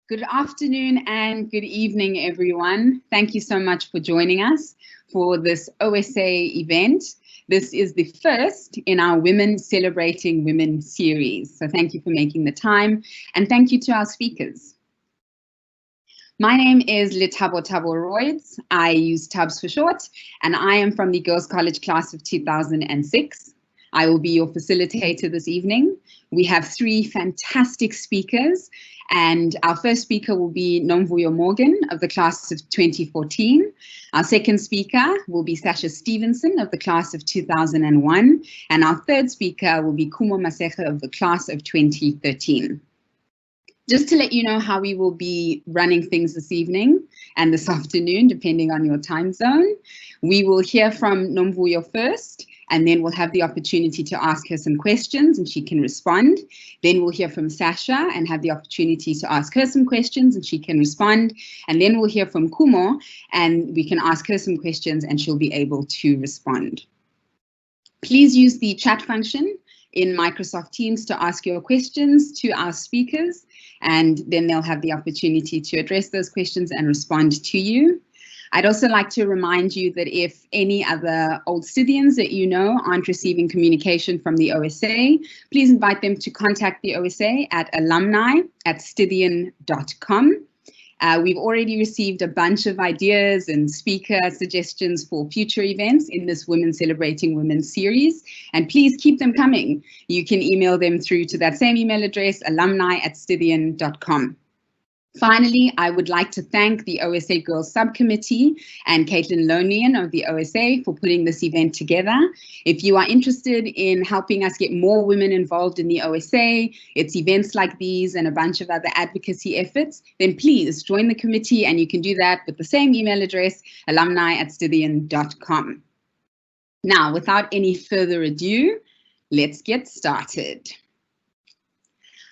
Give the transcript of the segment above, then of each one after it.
Good afternoon and good evening, everyone. Thank you so much for joining us for this OSA event. This is the first in our Women Celebrating Women series. So thank you for making the time, and thank you to our speakers. My name is Lethabo-Thabo Royds. I use Tubbs for short, and I am from the Girls College class of 2006. I will be your facilitator this evening. We have three fantastic speakers, and our first speaker will be Nomvuyo Morgan of the class of 2014. Our second speaker will be Sasha Stevenson of the class of 2001, and our third speaker will be Khumo Masege of the class of 2013. Just to let you know how we will be running things this evening and this afternoon, depending on your time zone. We will hear from Nomvuyo first, and then we'll have the opportunity to ask her some questions and she can respond. Then we'll hear from Sasha and have the opportunity to ask her some questions and she can respond. And then we'll hear from Khumo and we can ask her some questions and she'll be able to respond. Please use the chat function in Microsoft Teams to ask your questions to our speakers, and then they'll have the opportunity to address those questions and respond to you. I'd also like to remind you that if any other old Stithians that you know aren't receiving communication from the OSA, please invite them to contact the OSA at alumni@stithian.com. We've already received a bunch of ideas and speaker suggestions for future events in this Women Celebrating Women series, and please keep them coming. You can email them through to that same email address, alumni@stithian.com. Finally, I would like to thank the OSA Girls Subcommittee and Caitlin Lonian of the OSA for putting this event together. If you are interested in helping us get more women involved in the OSA, its events like these and a bunch of other advocacy efforts, then please join the committee, and you can do that with the same email address, alumni@stithian.com. Now, without any further ado, let's get started.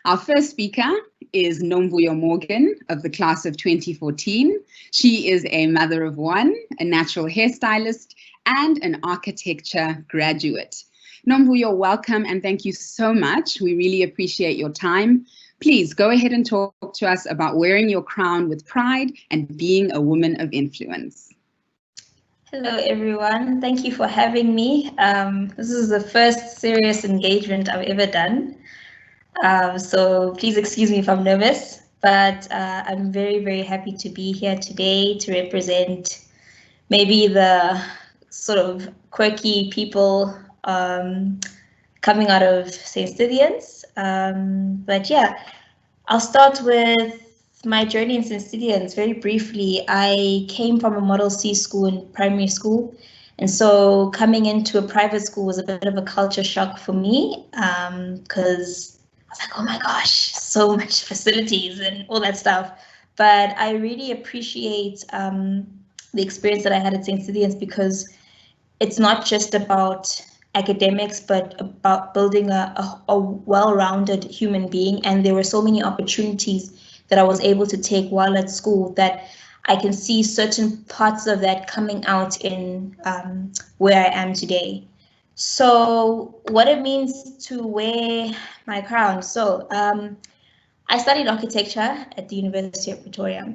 Our first speaker is Nomvuyo Morgan of the class of 2014. She is a mother of one, a natural hairstylist, and an architecture graduate. Nomvuyo, welcome and thank you so much. We really appreciate your time. Please go ahead and talk to us about wearing your crown with pride and being a woman of influence. Hello, everyone. Thank you for having me. This is the first serious engagement I've ever done. So please excuse me if I'm nervous, but I'm very, very happy to be here today to represent maybe the sort of quirky people coming out of St. Stithians. But yeah, I'll start with my journey in St. Stithians very briefly. I came from a Model C school in primary school. And so coming into a private school was a bit of a culture shock for me because I was like, oh my gosh, so much facilities and all that stuff. But I really appreciate the experience that I had at St. Stithians because it's not just about academics, but about building a well-rounded human being. And there were so many opportunities that I was able to take while at school that I can see certain parts of that coming out in where I am today. So what it means to wear my crown. So I studied architecture at the University of Pretoria.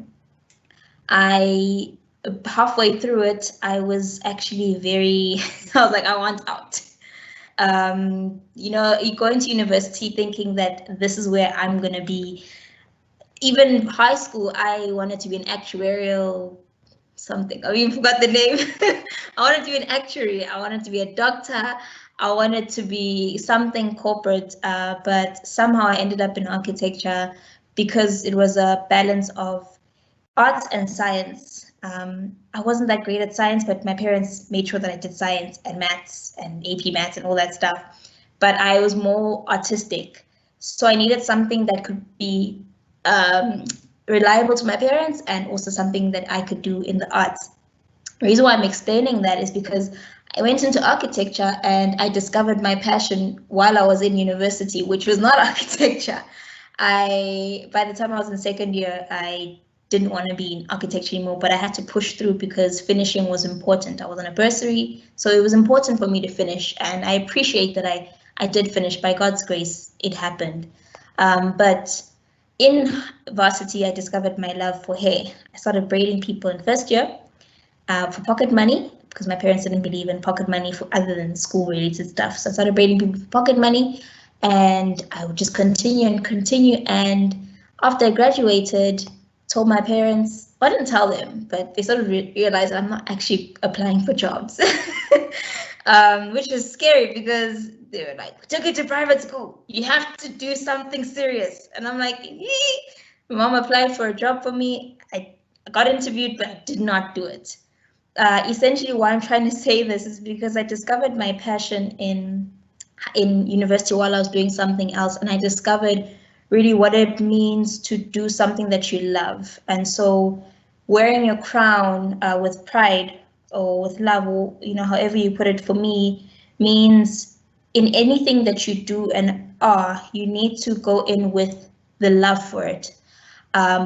Halfway through it, I was actually I was like, I want out. You know, you go into university thinking that this is where I'm going to be. Even high school, I wanted to be an actuarial something. I even forgot the name. I wanted to be an actuary. I wanted to be a doctor. I wanted to be something corporate, but somehow I ended up in architecture because it was a balance of arts and science. I wasn't that great at science, but my parents made sure that I did science and maths and AP maths and all that stuff. But I was more artistic. So I needed something that could be reliable to my parents and also something that I could do in the arts. The reason why I'm explaining that is because I went into architecture and I discovered my passion while I was in university, which was not architecture. By the time I was in second year, I didn't want to be in architecture anymore, but I had to push through because finishing was important. I was on a bursary, so it was important for me to finish, and I appreciate that I did finish. By God's grace, it happened. But in varsity, I discovered my love for hair. I started braiding people in first year for pocket money, because my parents didn't believe in pocket money for other than school-related stuff. So I started braiding people for pocket money, and I would just continue and continue. And after I graduated, told my parents, well, I didn't tell them, but they sort of realized I'm not actually applying for jobs, which was scary because they were like, took it to private school, you have to do something serious. And I'm like, my mom applied for a job for me. I got interviewed, but I did not do it. Essentially, why I'm trying to say this is because I discovered my passion in university while I was doing something else, and I discovered really what it means to do something that you love. And so wearing your crown with pride or with love, or however you put it, for me means in anything that you do and are, you need to go in with the love for it.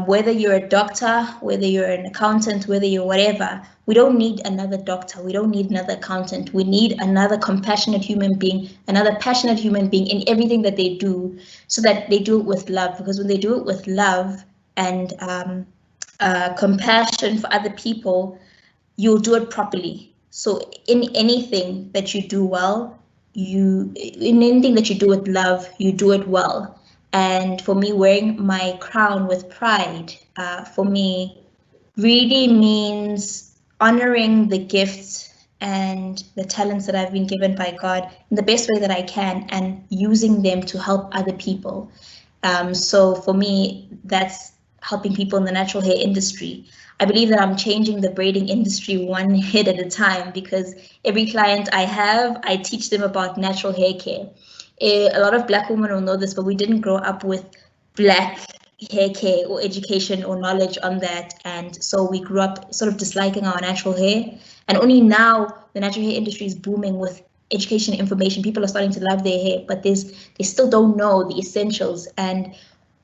Whether you're a doctor, whether you're an accountant, whether you're whatever, we don't need another doctor. We don't need another accountant. We need another compassionate human being, another passionate human being in everything that they do, so that they do it with love. Because when they do it with love and compassion for other people, you'll do it properly. So in anything that you do well, in anything that you do with love, you do it well. And for me, wearing my crown with pride, for me, really means honoring the gifts and the talents that I've been given by God in the best way that I can, and using them to help other people. So for me, that's helping people in the natural hair industry. I believe that I'm changing the braiding industry one head at a time, because every client I have, I teach them about natural hair care. A lot of Black women will know this, but we didn't grow up with Black hair care or education or knowledge on that. And so we grew up sort of disliking our natural hair. And only now the natural hair industry is booming with education and information. People are starting to love their hair, but they still don't know the essentials. And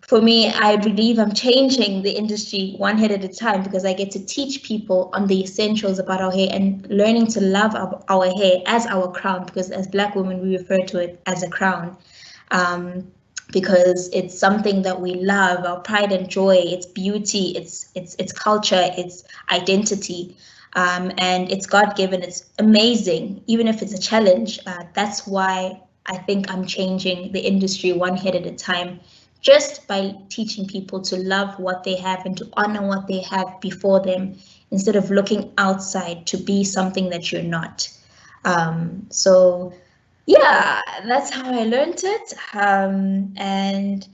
for me, I believe I'm changing the industry one head at a time, because I get to teach people on the essentials about our hair and learning to love our hair as our crown, because as Black women, we refer to it as a crown, because it's something that we love, our pride and joy, it's beauty, it's culture, it's identity, and it's God-given, it's amazing, even if it's a challenge. That's why I think I'm changing the industry one head at a time, just by teaching people to love what they have and to honor what they have before them, instead of looking outside to be something that you're not. So yeah, that's how I learned it. And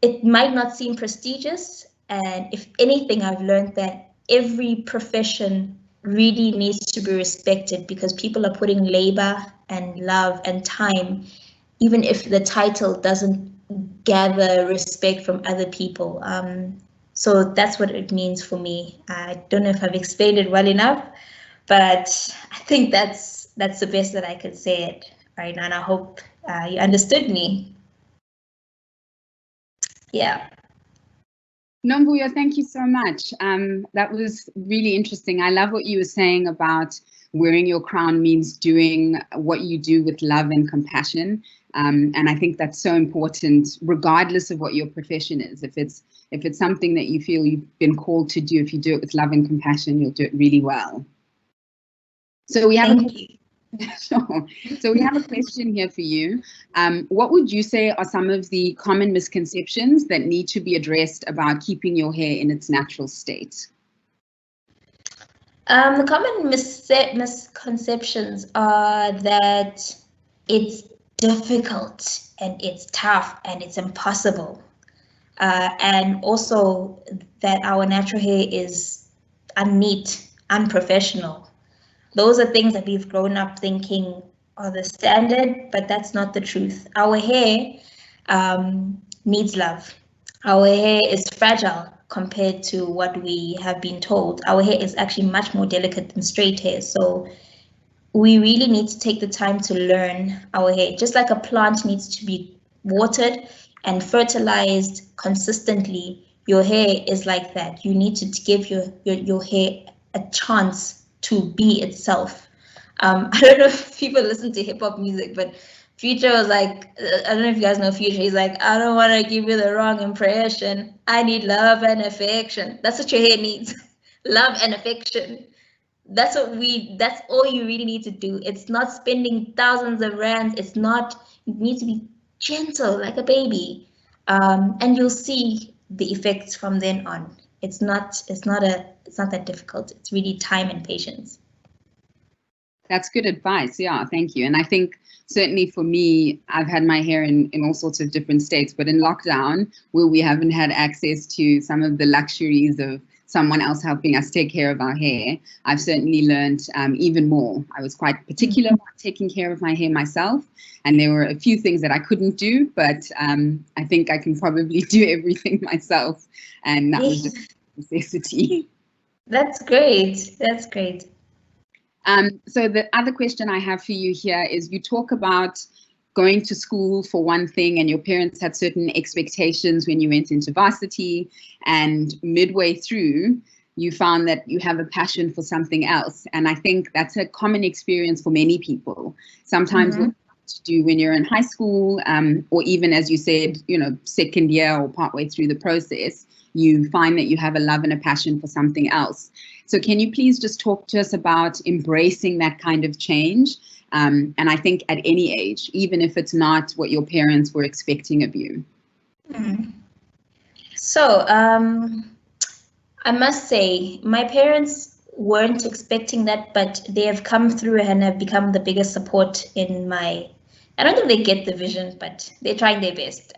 it might not seem prestigious. And if anything, I've learned that every profession really needs to be respected, because people are putting labor and love and time, even if the title doesn't gather respect from other people. So that's what it means for me. I don't know if I've explained it well enough, but I think that's the best that I could say it right now, and I hope you understood me. Yeah. Nomvuyo, thank you so much. That was really interesting. I love what you were saying about wearing your crown means doing what you do with love and compassion. And I think that's so important, regardless of what your profession is. If it's something that you feel you've been called to do, if you do it with love and compassion, you'll do it really well. So we have Sure. So we have a question here for you. What would you say are some of the common misconceptions that need to be addressed about keeping your hair in its natural state? The common misconceptions are that it's difficult and it's tough and it's impossible. And also that our natural hair is unneat, unprofessional. Those are things that we've grown up thinking are the standard, but that's not the truth. Our hair needs love. Our hair is fragile compared to what we have been told. Our hair is actually much more delicate than straight hair. So we really need to take the time to learn our hair. Just like a plant needs to be watered and fertilized consistently, your hair is like that. You need to give your hair a chance to be itself. I don't know if people listen to hip hop music, but Future was like, I don't know if you guys know Future. He's like, I don't want to give you the wrong impression. I need love and affection. That's what your hair needs. Love and affection. That's all you really need to do. It's not spending thousands of rands. It's not, you need to be gentle like a baby. And you'll see the effects from then on. It's not that difficult. It's really time and patience. That's good advice. Yeah, thank you. And I think certainly for me, I've had my hair in all sorts of different states, but in lockdown, where we haven't had access to some of the luxuries of someone else helping us take care of our hair, I've certainly learned even more. I was quite particular about taking care of my hair myself, and there were a few things that I couldn't do, but I think I can probably do everything myself, and that was just a necessity. That's great. That's great. So the other question I have for you here is, you talk about going to school for one thing and your parents had certain expectations when you went into varsity, and midway through you found that you have a passion for something else. And I think that's a common experience for many people. Sometimes what to do when you're in high school, or even, as you said, second year or partway through the process, you find that you have a love and a passion for something else. So can you please just talk to us about embracing that kind of change? And I think at any age, even if it's not what your parents were expecting of you. So I must say, my parents weren't expecting that, but they have come through and have become the biggest support in my, I don't think they get the vision, but they're trying their best.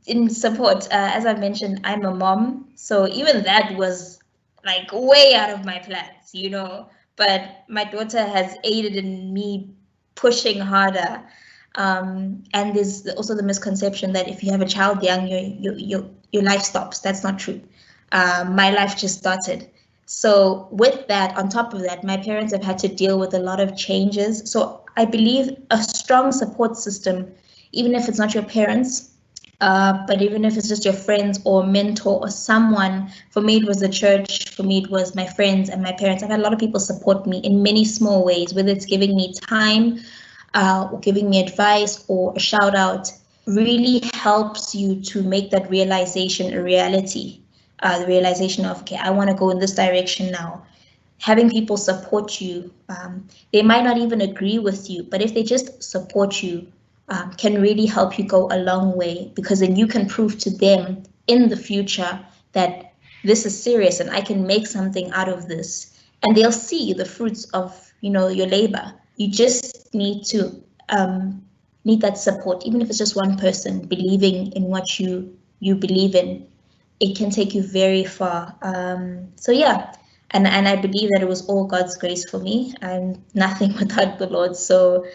In support, as I mentioned, I'm a mom, so even that was like way out of my plans, but my daughter has aided in me pushing harder. And there's also the misconception that if you have a child young, your life stops. That's not true. My life just started. So with that, on top of that, my parents have had to deal with a lot of changes. So I believe a strong support system, even if it's not your parents, but even if it's just your friends or mentor or someone, for me it was the church, for me it was my friends and my parents. I've had a lot of people support me in many small ways, whether it's giving me time, or giving me advice or a shout out, really helps you to make that realization a reality. The realization of, okay, I want to go in this direction now. Having people support you, they might not even agree with you, but if they just support you, can really help you go a long way, because then you can prove to them in the future that this is serious and I can make something out of this, and they'll see the fruits of your labor. You just need to need that support, even if it's just one person believing in what you believe in. It can take you very far. So yeah, and I believe that it was all God's grace for me. I'm nothing without the Lord, so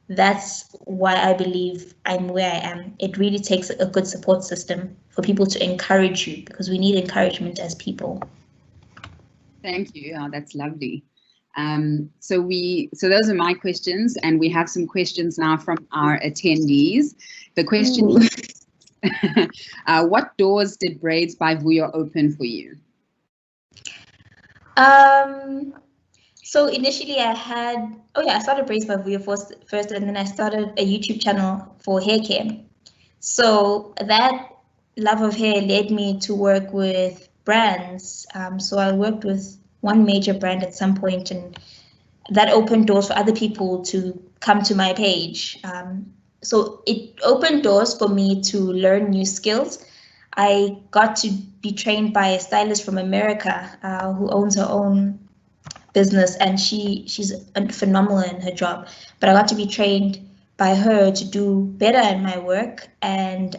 that's why I believe I'm where I am. It really takes a good support system for people to encourage you, because we need encouragement as people. Thank you. Oh, that's lovely. So those are my questions, and we have some questions now from our attendees. The question is, what doors did Braids by Vuyo open for you? So initially I started Braids by Vuyo first, and then I started a YouTube channel for hair care. So that love of hair led me to work with brands. So I worked with one major brand at some point, and that opened doors for other people to come to my page. So it opened doors for me to learn new skills. I got to be trained by a stylist from America who owns her own business, and she's phenomenal in her job. But I got to be trained by her to do better in my work, and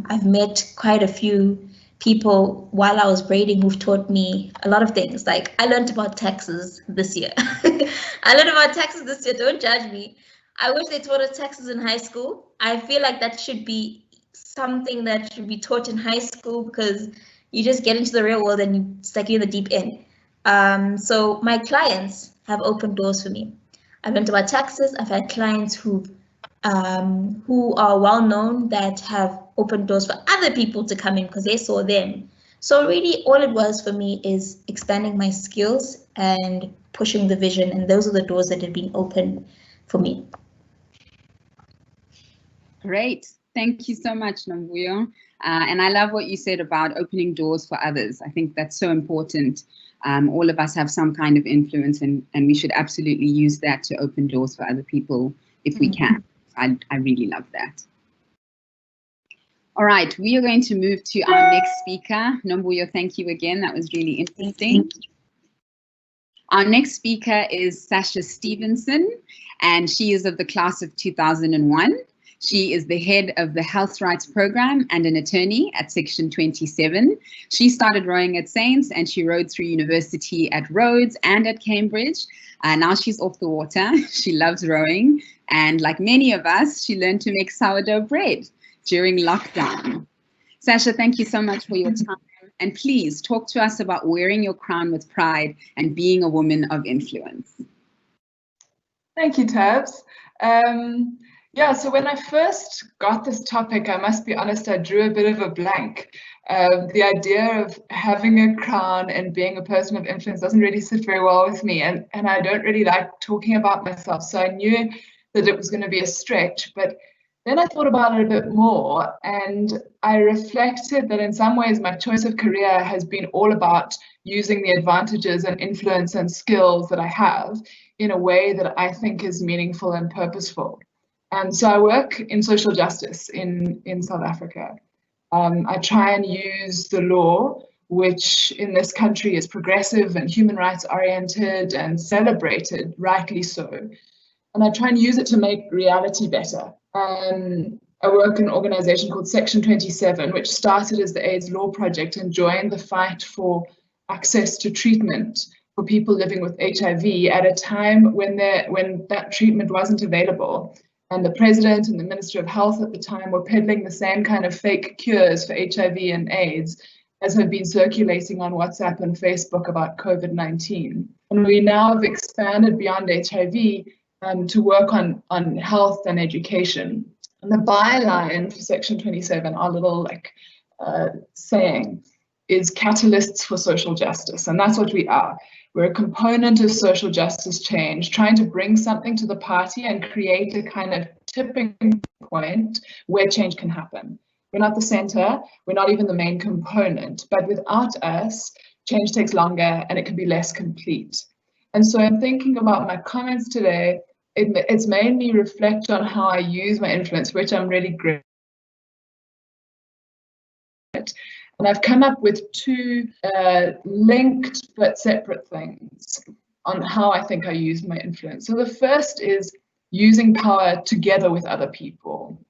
I've met quite a few people while I was braiding who've taught me a lot of things. Like, I learned about taxes this year. Don't judge me. I wish they taught us taxes in high school. I feel like that should be something that should be taught in high school, because you just get into the real world and it's like you're in the deep end. So my clients have opened doors for me. I've learned about taxes. I've had clients who are well known that have opened doors for other people to come in because they saw them. So really all it was for me is expanding my skills and pushing the vision, and those are the doors that have been opened for me. Great. Thank you so much, Nomvuyo. And I love what you said about opening doors for others. I think that's so important. All of us have some kind of influence, and we should absolutely use that to open doors for other people if we can. I really love that. All right, we are going to move to our next speaker. Nomvuyo, thank you again. That was really interesting. Our next speaker is Sasha Stevenson, and she is of the class of 2001. She is the head of the Health Rights Program and an attorney at Section 27. She started rowing at Saints, and she rowed through university at Rhodes and at Cambridge. Now she's off the water. She loves rowing, and like many of us, she learned to make sourdough bread during lockdown. Sasha, thank you so much for your time. And please talk to us about wearing your crown with pride and being a woman of influence. Thank you, Tabs. Yeah, so when I first got this topic, I must be honest, I drew a bit of a blank. The idea of having a crown and being a person of influence doesn't really sit very well with me, and I don't really like talking about myself. So I knew that it was going to be a stretch, but then I thought about it a bit more, and I reflected that in some ways my choice of career has been all about using the advantages and influence and skills that I have in a way that I think is meaningful and purposeful. And so I work in social justice in South Africa. I try and use the law, which in this country is progressive and human rights oriented and celebrated, rightly so. And I try and use it to make reality better. I work in an organization called Section 27, which started as the AIDS Law Project and joined the fight for access to treatment for people living with HIV at a time when that treatment wasn't available. And the president and the minister of health at the time were peddling the same kind of fake cures for HIV and AIDS as have been circulating on WhatsApp and Facebook about COVID-19. And we now have expanded beyond HIV to work on health and education. And the byline for Section 27, our little saying, is catalysts for social justice. And that's what we are. We're a component of social justice change, trying to bring something to the party and create a kind of tipping point where change can happen. We're not the center, we're not even the main component, but without us, change takes longer and it can be less complete. And so in thinking about my comments today, it's made me reflect on how I use my influence, which I'm really great at. And I've come up with two linked but separate things on how I think I use my influence. So the first is using power together with other people.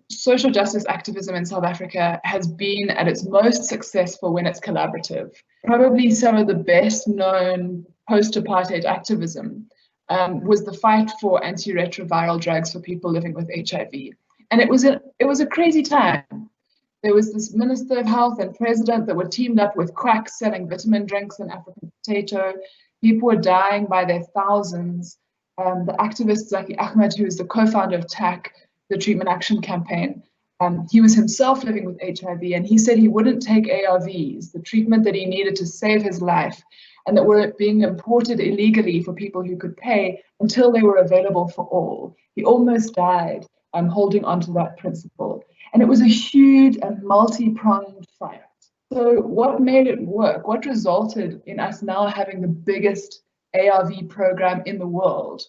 Social justice activism in South Africa has been at its most successful when it's collaborative. Probably some of the best known post-apartheid activism was the fight for antiretroviral drugs for people living with HIV. And it was a crazy time. There was this Minister of Health and President that were teamed up with quacks selling vitamin drinks and African potato. People were dying by their thousands. The activist Zaki Ahmed, who is the co-founder of TAC, the Treatment Action Campaign, he was himself living with HIV, and he said he wouldn't take ARVs, the treatment that he needed to save his life, and that were being imported illegally for people who could pay until they were available for all. He almost died holding on to that principle. And it was a huge and multi-pronged fight. So what made it work? What resulted in us now having the biggest ARV program in the world?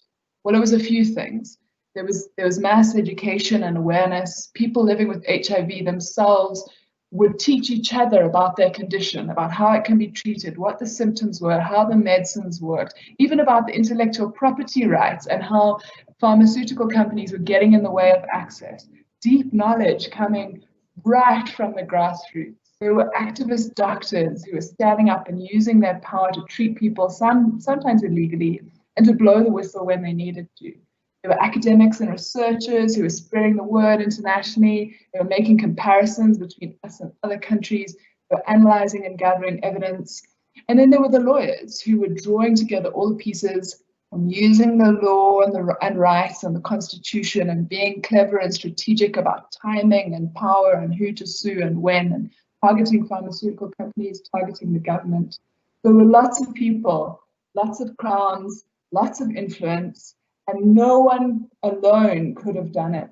Well, it was a few things. There was mass education and awareness. People living with HIV themselves would teach each other about their condition, about how it can be treated, what the symptoms were, how the medicines worked, even about the intellectual property rights and how pharmaceutical companies were getting in the way of access. Deep knowledge coming right from the grassroots. There were activist doctors who were standing up and using their power to treat people, sometimes illegally, and to blow the whistle when they needed to. There were academics and researchers who were spreading the word internationally. They were making comparisons between us and other countries. They were analyzing and gathering evidence. And then there were the lawyers who were drawing together all the pieces and using the law and rights and the constitution and being clever and strategic about timing and power and who to sue and when, and targeting pharmaceutical companies, targeting the government. There were lots of people, lots of crowns, lots of influence, and no one alone could have done it.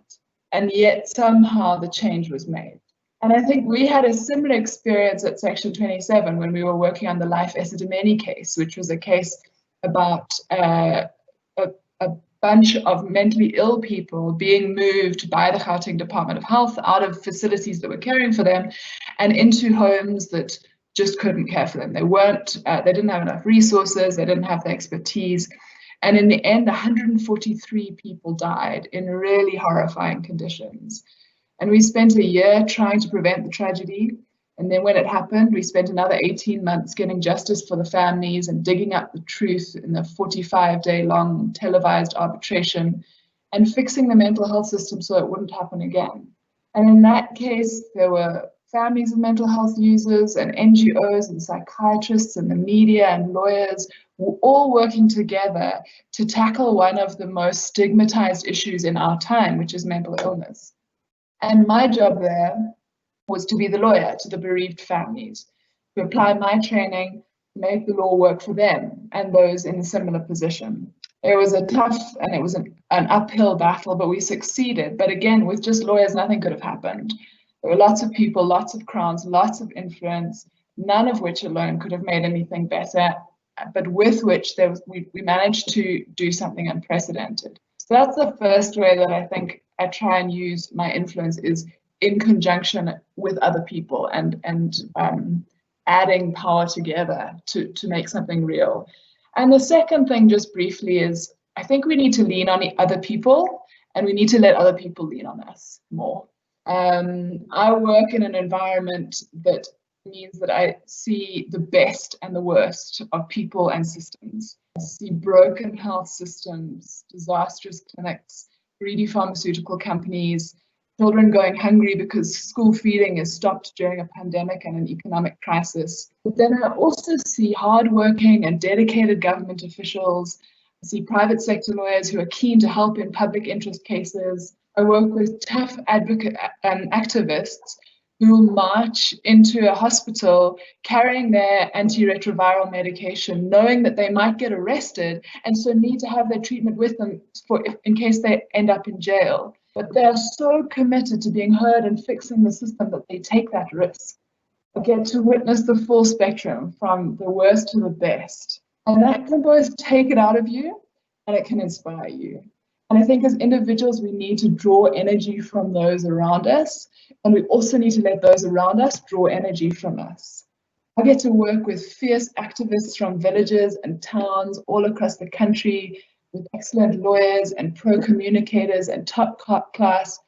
and yet somehow the change was made. And I think we had a similar experience at Section 27 when we were working on the Life Esidimeni case, which was a case about a bunch of mentally ill people being moved by the Gauteng Department of Health out of facilities that were caring for them and into homes that just couldn't care for them. They didn't have enough resources, they didn't have the expertise. And in the end, 143 people died in really horrifying conditions. And we spent a year trying to prevent the tragedy. And then when it happened, we spent another 18 months getting justice for the families and digging up the truth in the 45-day-long televised arbitration and fixing the mental health system so it wouldn't happen again. And in that case, there were families of mental health users and NGOs and psychiatrists and the media and lawyers were all working together to tackle one of the most stigmatized issues in our time, which is mental illness. And my job there was to be the lawyer to the bereaved families, to apply my training, to make the law work for them and those in a similar position. It was a tough and it was an uphill battle, but we succeeded. But again, with just lawyers, nothing could have happened. There were lots of people, lots of crowns, lots of influence, none of which alone could have made anything better, but with which we managed to do something unprecedented. So that's the first way that I think I try and use my influence is in conjunction with other people and adding power together to make something real. And the second thing, just briefly, is I think we need to lean on other people and we need to let other people lean on us more. I work in an environment that means that I see the best and the worst of people and systems. I see broken health systems, disastrous clinics, greedy pharmaceutical companies, children going hungry because school feeding is stopped during a pandemic and an economic crisis. But then I also see hardworking and dedicated government officials. I see private sector lawyers who are keen to help in public interest cases. I work with tough advocate activists who will march into a hospital carrying their antiretroviral medication, knowing that they might get arrested and so need to have their treatment with them in case they end up in jail. But they are so committed to being heard and fixing the system that they take that risk. I get to witness the full spectrum from the worst to the best. And that can both take it out of you and it can inspire you. And I think as individuals, we need to draw energy from those around us. And we also need to let those around us draw energy from us. I get to work with fierce activists from villages and towns all across the country, with excellent lawyers and pro-communicators and top-class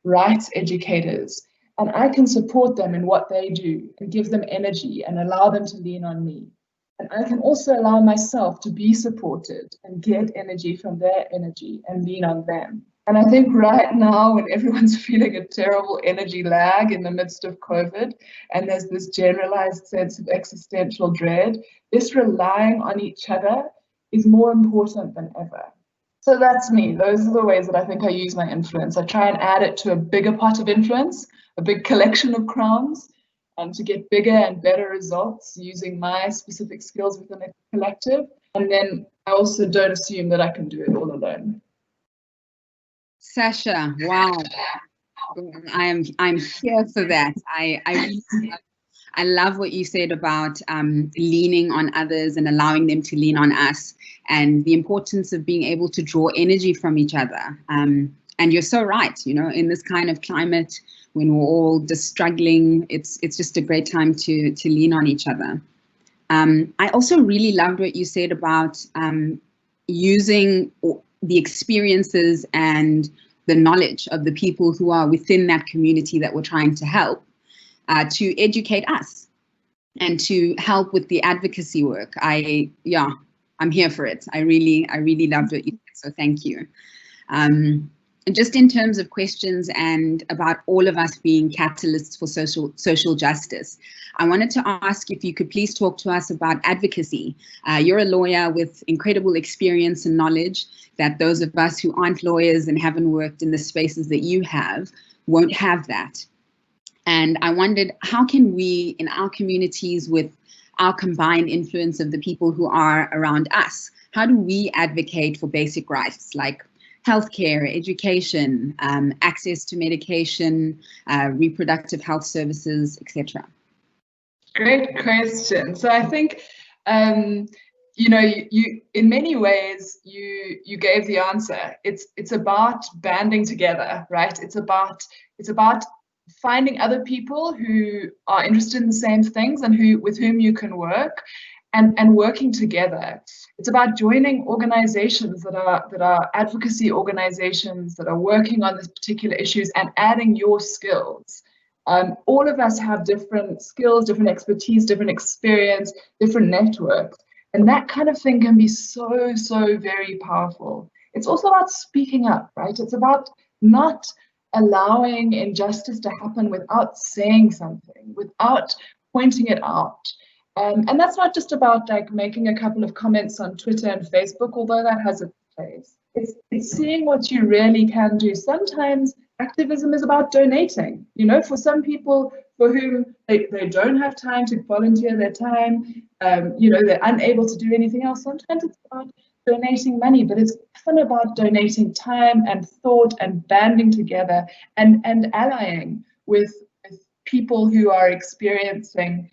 rights educators. And I can support them in what they do and give them energy and allow them to lean on me. And I can also allow myself to be supported and get energy from their energy and lean on them. And I think right now, when everyone's feeling a terrible energy lag in the midst of COVID, and there's this generalized sense of existential dread, this relying on each other is more important than ever. So that's me. Those are the ways that I think I use my influence. I try and add it to a bigger pot of influence, a big collection of crowns, and to get bigger and better results using my specific skills within a collective. And then I also don't assume that I can do it all alone. Sasha, wow. I'm here for that. I love what you said about leaning on others and allowing them to lean on us, and the importance of being able to draw energy from each other. And you're so right, you know, in this kind of climate, when we're all just struggling, it's just a great time to lean on each other. I also really loved what you said about using the experiences and the knowledge of the people who are within that community that we're trying to help, to educate us and to help with the advocacy work. I'm here for it. I really loved what you said, so thank you. Just in terms of questions and about all of us being catalysts for social justice, I wanted to ask if you could please talk to us about advocacy. You're a lawyer with incredible experience and knowledge that those of us who aren't lawyers and haven't worked in the spaces that you have won't have that. And I wondered, how can we in our communities, with our combined influence of the people who are around us, how do we advocate for basic rights like healthcare, education, access to medication, reproductive health services, etc.? Great question. So I think, you know, you in many ways you gave the answer. It's about banding together, right? It's about finding other people who are interested in the same things and with whom you can work, and working together. It's about joining organizations that are advocacy organizations that are working on these particular issues and adding your skills. All of us have different skills, different expertise, different experience, different networks, and that kind of thing can be so very powerful. It's also about speaking up, right? It's about not allowing injustice to happen without saying something, without pointing it out. And that's not just about like making a couple of comments on Twitter and Facebook, although that has its place. It's seeing what you really can do. Sometimes activism is about donating. You know, for some people for whom they don't have time to volunteer their time, you know, they're unable to do anything else. Sometimes it's about donating money, but it's often about donating time and thought and banding together and allying with people who are experiencing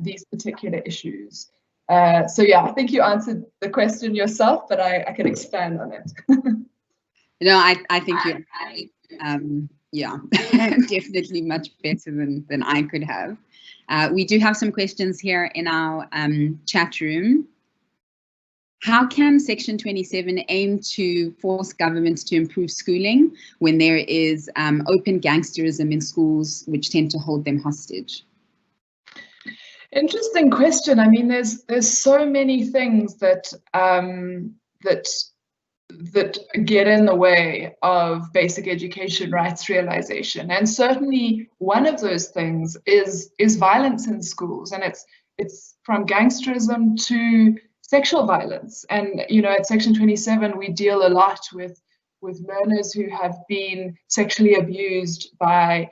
these particular issues. So yeah, I think you answered the question yourself, but I can expand on it. No, I think you're right. Yeah, definitely much better than I could have. We do have some questions here in our chat room. How can Section 27 aim to force governments to improve schooling when there is open gangsterism in schools which tend to hold them hostage? Interesting question. I mean, there's so many things that that get in the way of basic education rights realization, and certainly one of those things is violence in schools, and it's from gangsterism to sexual violence. And you know, at Section 27 we deal a lot with learners who have been sexually abused by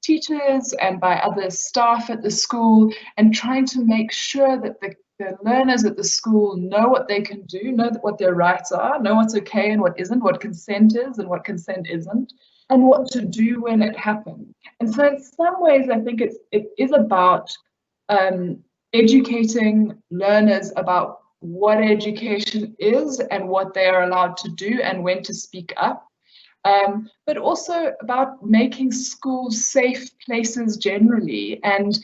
teachers and by other staff at the school, and trying to make sure that the learners at the school know what they can do, know what their rights are, know what's okay and what isn't, what consent is and what consent isn't, and what to do when it happens. And so in some ways I think it is about educating learners about what education is and what they are allowed to do and when to speak up. But also about making schools safe places generally, and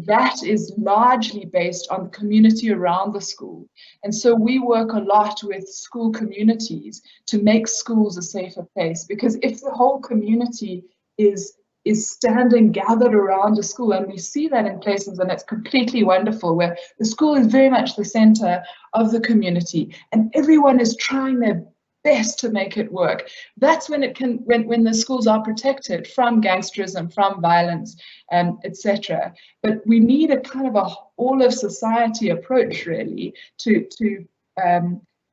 that is largely based on the community around the school. And so we work a lot with school communities to make schools a safer place, because if the whole community is standing gathered around a school, and we see that in places, and it's completely wonderful, where the school is very much the center of the community and everyone is trying their best to make it work. That's when it can, when the schools are protected from gangsterism, from violence, etc. But we need a kind of a all of society approach really to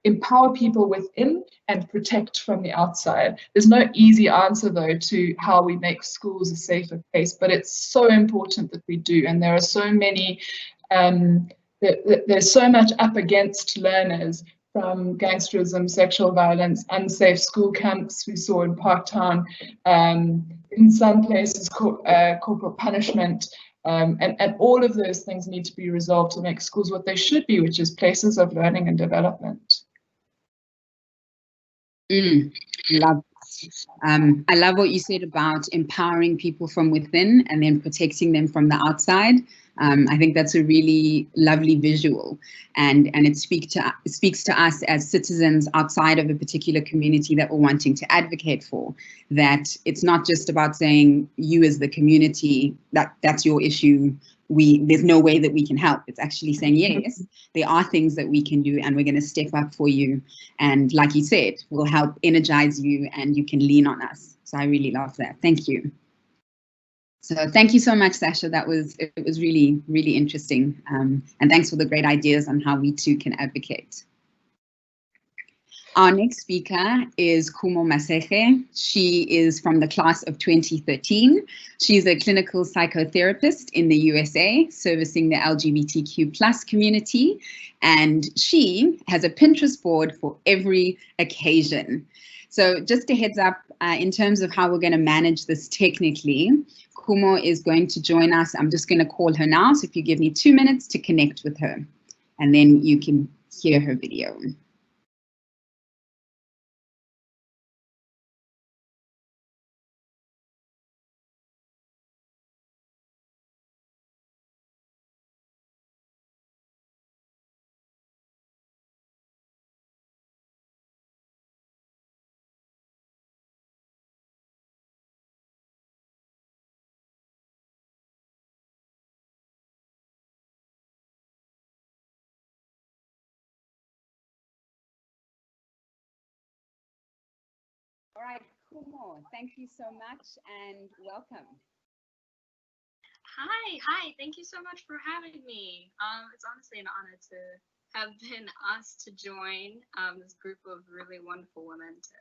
empower people within and protect from the outside. There's no easy answer though to how we make schools a safer place, but it's so important that we do. And there are so many, there's so much up against learners, from gangsterism, sexual violence, unsafe school camps we saw in Parktown, in some places corporal punishment, and all of those things need to be resolved to make schools what they should be, which is places of learning and development. Love. I love what you said about empowering people from within and then protecting them from the outside. I think that's a really lovely visual, and it speaks to us as citizens outside of a particular community that we're wanting to advocate for, that it's not just about saying you as the community, that's your issue, there's no way that we can help. It's actually saying, yes, there are things that we can do and we're going to step up for you. And like you said, we'll help energize you and you can lean on us. So I really love that. Thank you. So thank you so much, Sasha. It was really, really interesting. And thanks for the great ideas on how we too can advocate. Our next speaker is Khumo Masege. She is from the class of 2013. She's a clinical psychotherapist in the USA, servicing the LGBTQ+ community, and she has a Pinterest board for every occasion. So just a heads up, in terms of how we're going to manage this technically, Khumo is going to join us. I'm just going to call her now, so if you give me 2 minutes to connect with her, and then you can hear her video. All right, Khumo, thank you so much and welcome. Hi, thank you so much for having me. It's honestly an honor to have been asked to join this group of really wonderful women to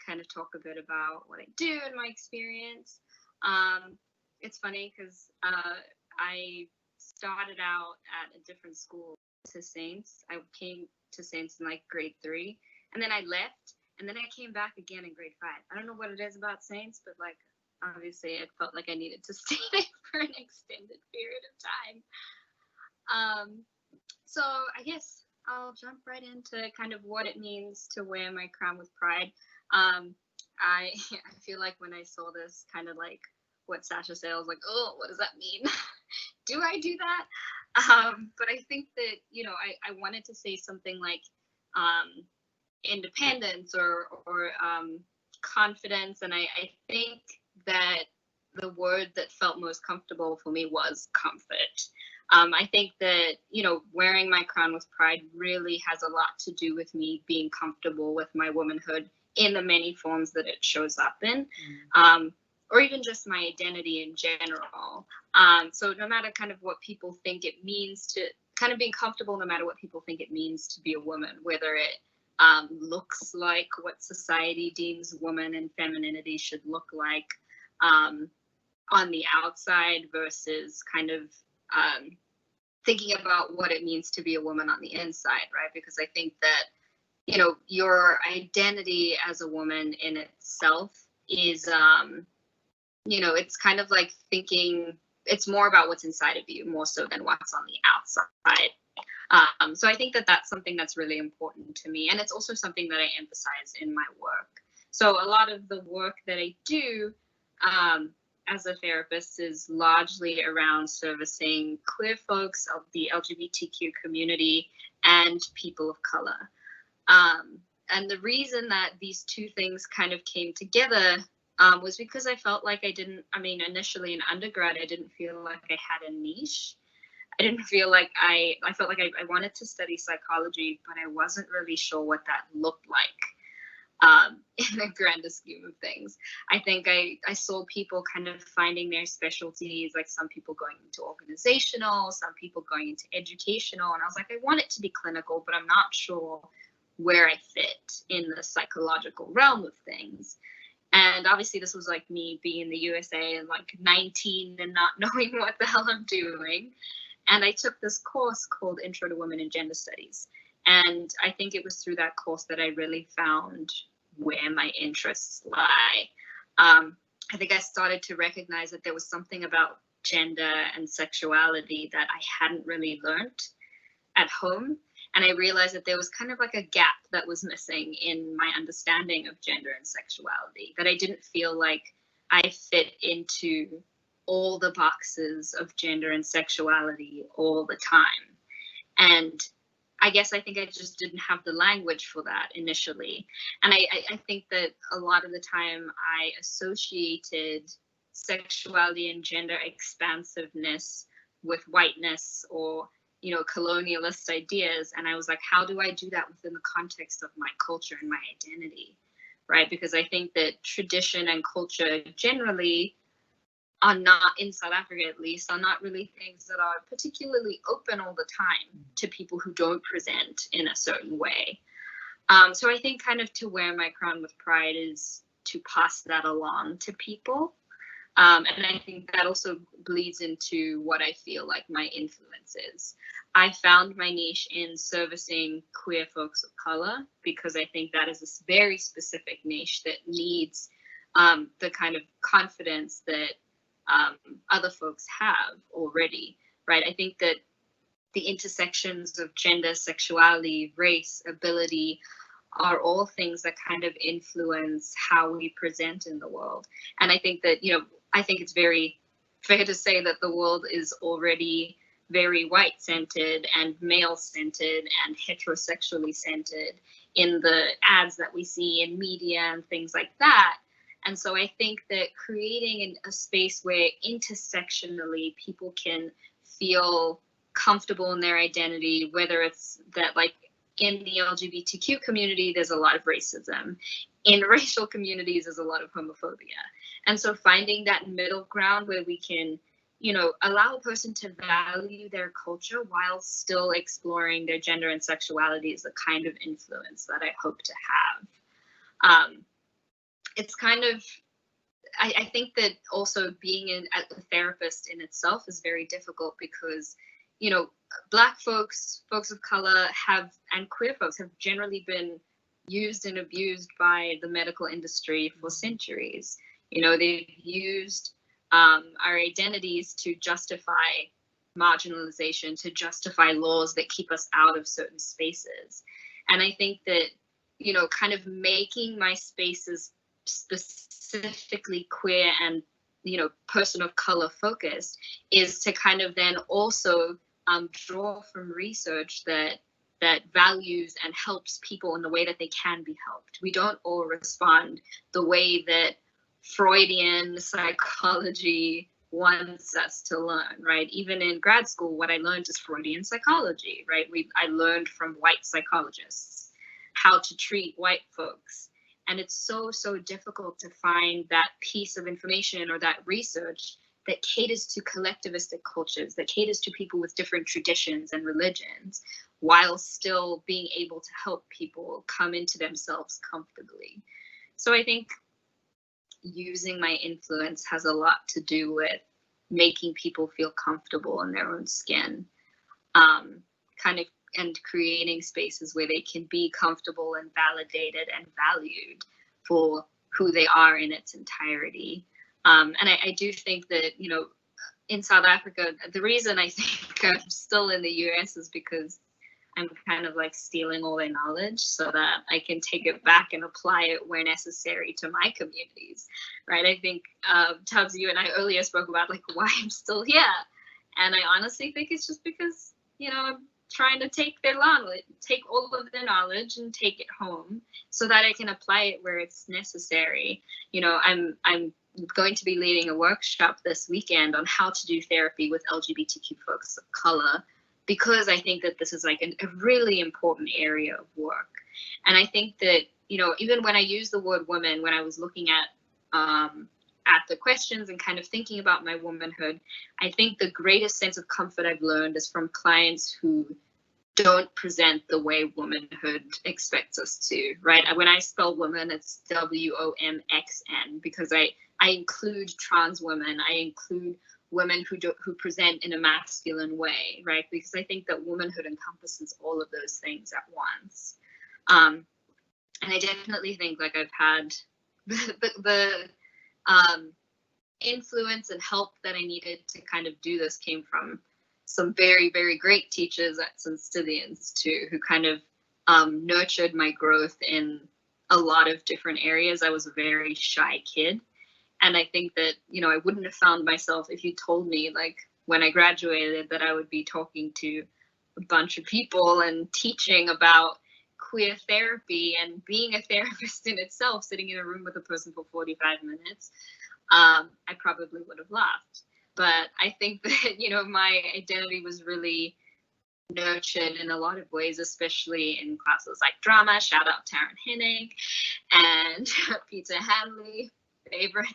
kind of talk a bit about what I do and my experience. It's funny because I started out at a different school to Saints. I came to Saints in like grade 3, and then I left. And then I came back again in grade 5. I don't know what it is about Saints, but like, obviously it felt like I needed to stay there for an extended period of time. So I guess I'll jump right into kind of what it means to wear my crown with pride. I feel like when I saw this, kind of like what Sasha said, I was like, oh, what does that mean? Do I do that? But I think that, you know, I wanted to say something like, independence or confidence, and I think that the word that felt most comfortable for me was comfort. I think that, you know, wearing my crown with pride really has a lot to do with me being comfortable with my womanhood in the many forms that it shows up in, or even just my identity in general. So no matter kind of what people think it means to, kind of being comfortable no matter what people think it means to be a woman, whether it looks like what society deems woman and femininity should look like on the outside versus kind of thinking about what it means to be a woman on the inside, right? Because I think that, you know, your identity as a woman in itself is, you know, it's kind of like thinking, it's more about what's inside of you more so than what's on the outside. So I think that that's something that's really important to me. And it's also something that I emphasize in my work. So a lot of the work that I do as a therapist is largely around servicing queer folks of the LGBTQ community and people of color. And the reason that these two things kind of came together was because I felt like initially in undergrad, I didn't feel like I had a niche. I didn't feel like I felt like I wanted to study psychology, but I wasn't really sure what that looked like in the grander scheme of things. I think I saw people kind of finding their specialties, like some people going into organizational, some people going into educational, and I was like, I want it to be clinical, but I'm not sure where I fit in the psychological realm of things. And obviously this was like me being in the USA and like 19 and not knowing what the hell I'm doing. And I took this course called Intro to Women in Gender Studies. And I think it was through that course that I really found where my interests lie. I think I started to recognize that there was something about gender and sexuality that I hadn't really learned at home. And I realized that there was kind of like a gap that was missing in my understanding of gender and sexuality, that I didn't feel like I fit into all the boxes of gender and sexuality all the time. And I guess I think I just didn't have the language for that initially. And I think that a lot of the time I associated sexuality and gender expansiveness with whiteness or, you know, colonialist ideas. And I was like, how do I do that within the context of my culture and my identity, right? Because I think that tradition and culture generally are not, in South Africa at least, are not really things that are particularly open all the time to people who don't present in a certain way. So I think kind of to wear my crown with pride is to pass that along to people. And I think that also bleeds into what I feel like my influence is. I found my niche in servicing queer folks of color because I think that is a very specific niche that needs the kind of confidence that other folks have already, right? I think that the intersections of gender, sexuality, race, ability are all things that kind of influence how we present in the world. And I think that, I think it's very fair to say that the world is already very white-centered and male-centered and heterosexually centered in the ads that we see in media and things like that. And so I think that creating a space where intersectionally people can feel comfortable in their identity, whether it's that like in the LGBTQ community, there's a lot of racism. In racial communities, there's a lot of homophobia. And so finding that middle ground where we can, allow a person to value their culture while still exploring their gender and sexuality is the kind of influence that I hope to have. It's kind of, I think that also being a therapist in itself is very difficult because, Black folks, folks of color and queer folks have generally been used and abused by the medical industry for centuries. They've used our identities to justify marginalization, to justify laws that keep us out of certain spaces. And I think that, kind of making my spaces specifically queer and, person of color focused is to kind of then also draw from research that values and helps people in the way that they can be helped. We don't all respond the way that Freudian psychology wants us to learn, right? Even in grad school, what I learned is Freudian psychology, right? I learned from white psychologists how to treat white folks. And it's so, so difficult to find that piece of information or that research that caters to collectivistic cultures, that caters to people with different traditions and religions, while still being able to help people come into themselves comfortably. So I think using my influence has a lot to do with making people feel comfortable in their own skin, and creating spaces where they can be comfortable and validated and valued for who they are in its entirety. And I do think that, in South Africa, the reason I think I'm still in the US is because I'm kind of like stealing all their knowledge so that I can take it back and apply it where necessary to my communities, right? I think, Tubbs, you and I earlier spoke about like why I'm still here. And I honestly think it's just because, I'm trying to take all of their knowledge and take it home so that I can apply it where it's necessary. I'm going to be leading a workshop this weekend on how to do therapy with LGBTQ folks of color, because I think that this is like a really important area of work. And I think that, even when I use the word woman, when I was looking at the questions and kind of thinking about my womanhood, I think the greatest sense of comfort I've learned is from clients who don't present the way womanhood expects us to, right? When I spell woman, it's WOMXN, because I include trans women, I include women who present in a masculine way, right? Because I think that womanhood encompasses all of those things at once. And I definitely think like I've had the influence and help that I needed to kind of do this came from some very, very great teachers at some Stithians too, who kind of nurtured my growth in a lot of different areas. I was a very shy kid. And I think that, I wouldn't have found myself if you told me like when I graduated that I would be talking to a bunch of people and teaching about queer therapy and being a therapist in itself, sitting in a room with a person for 45 minutes. I probably would have laughed. But I think that, my identity was really nurtured in a lot of ways, especially in classes like drama. Shout out Taryn Hennig and Peter Hanley, favorites.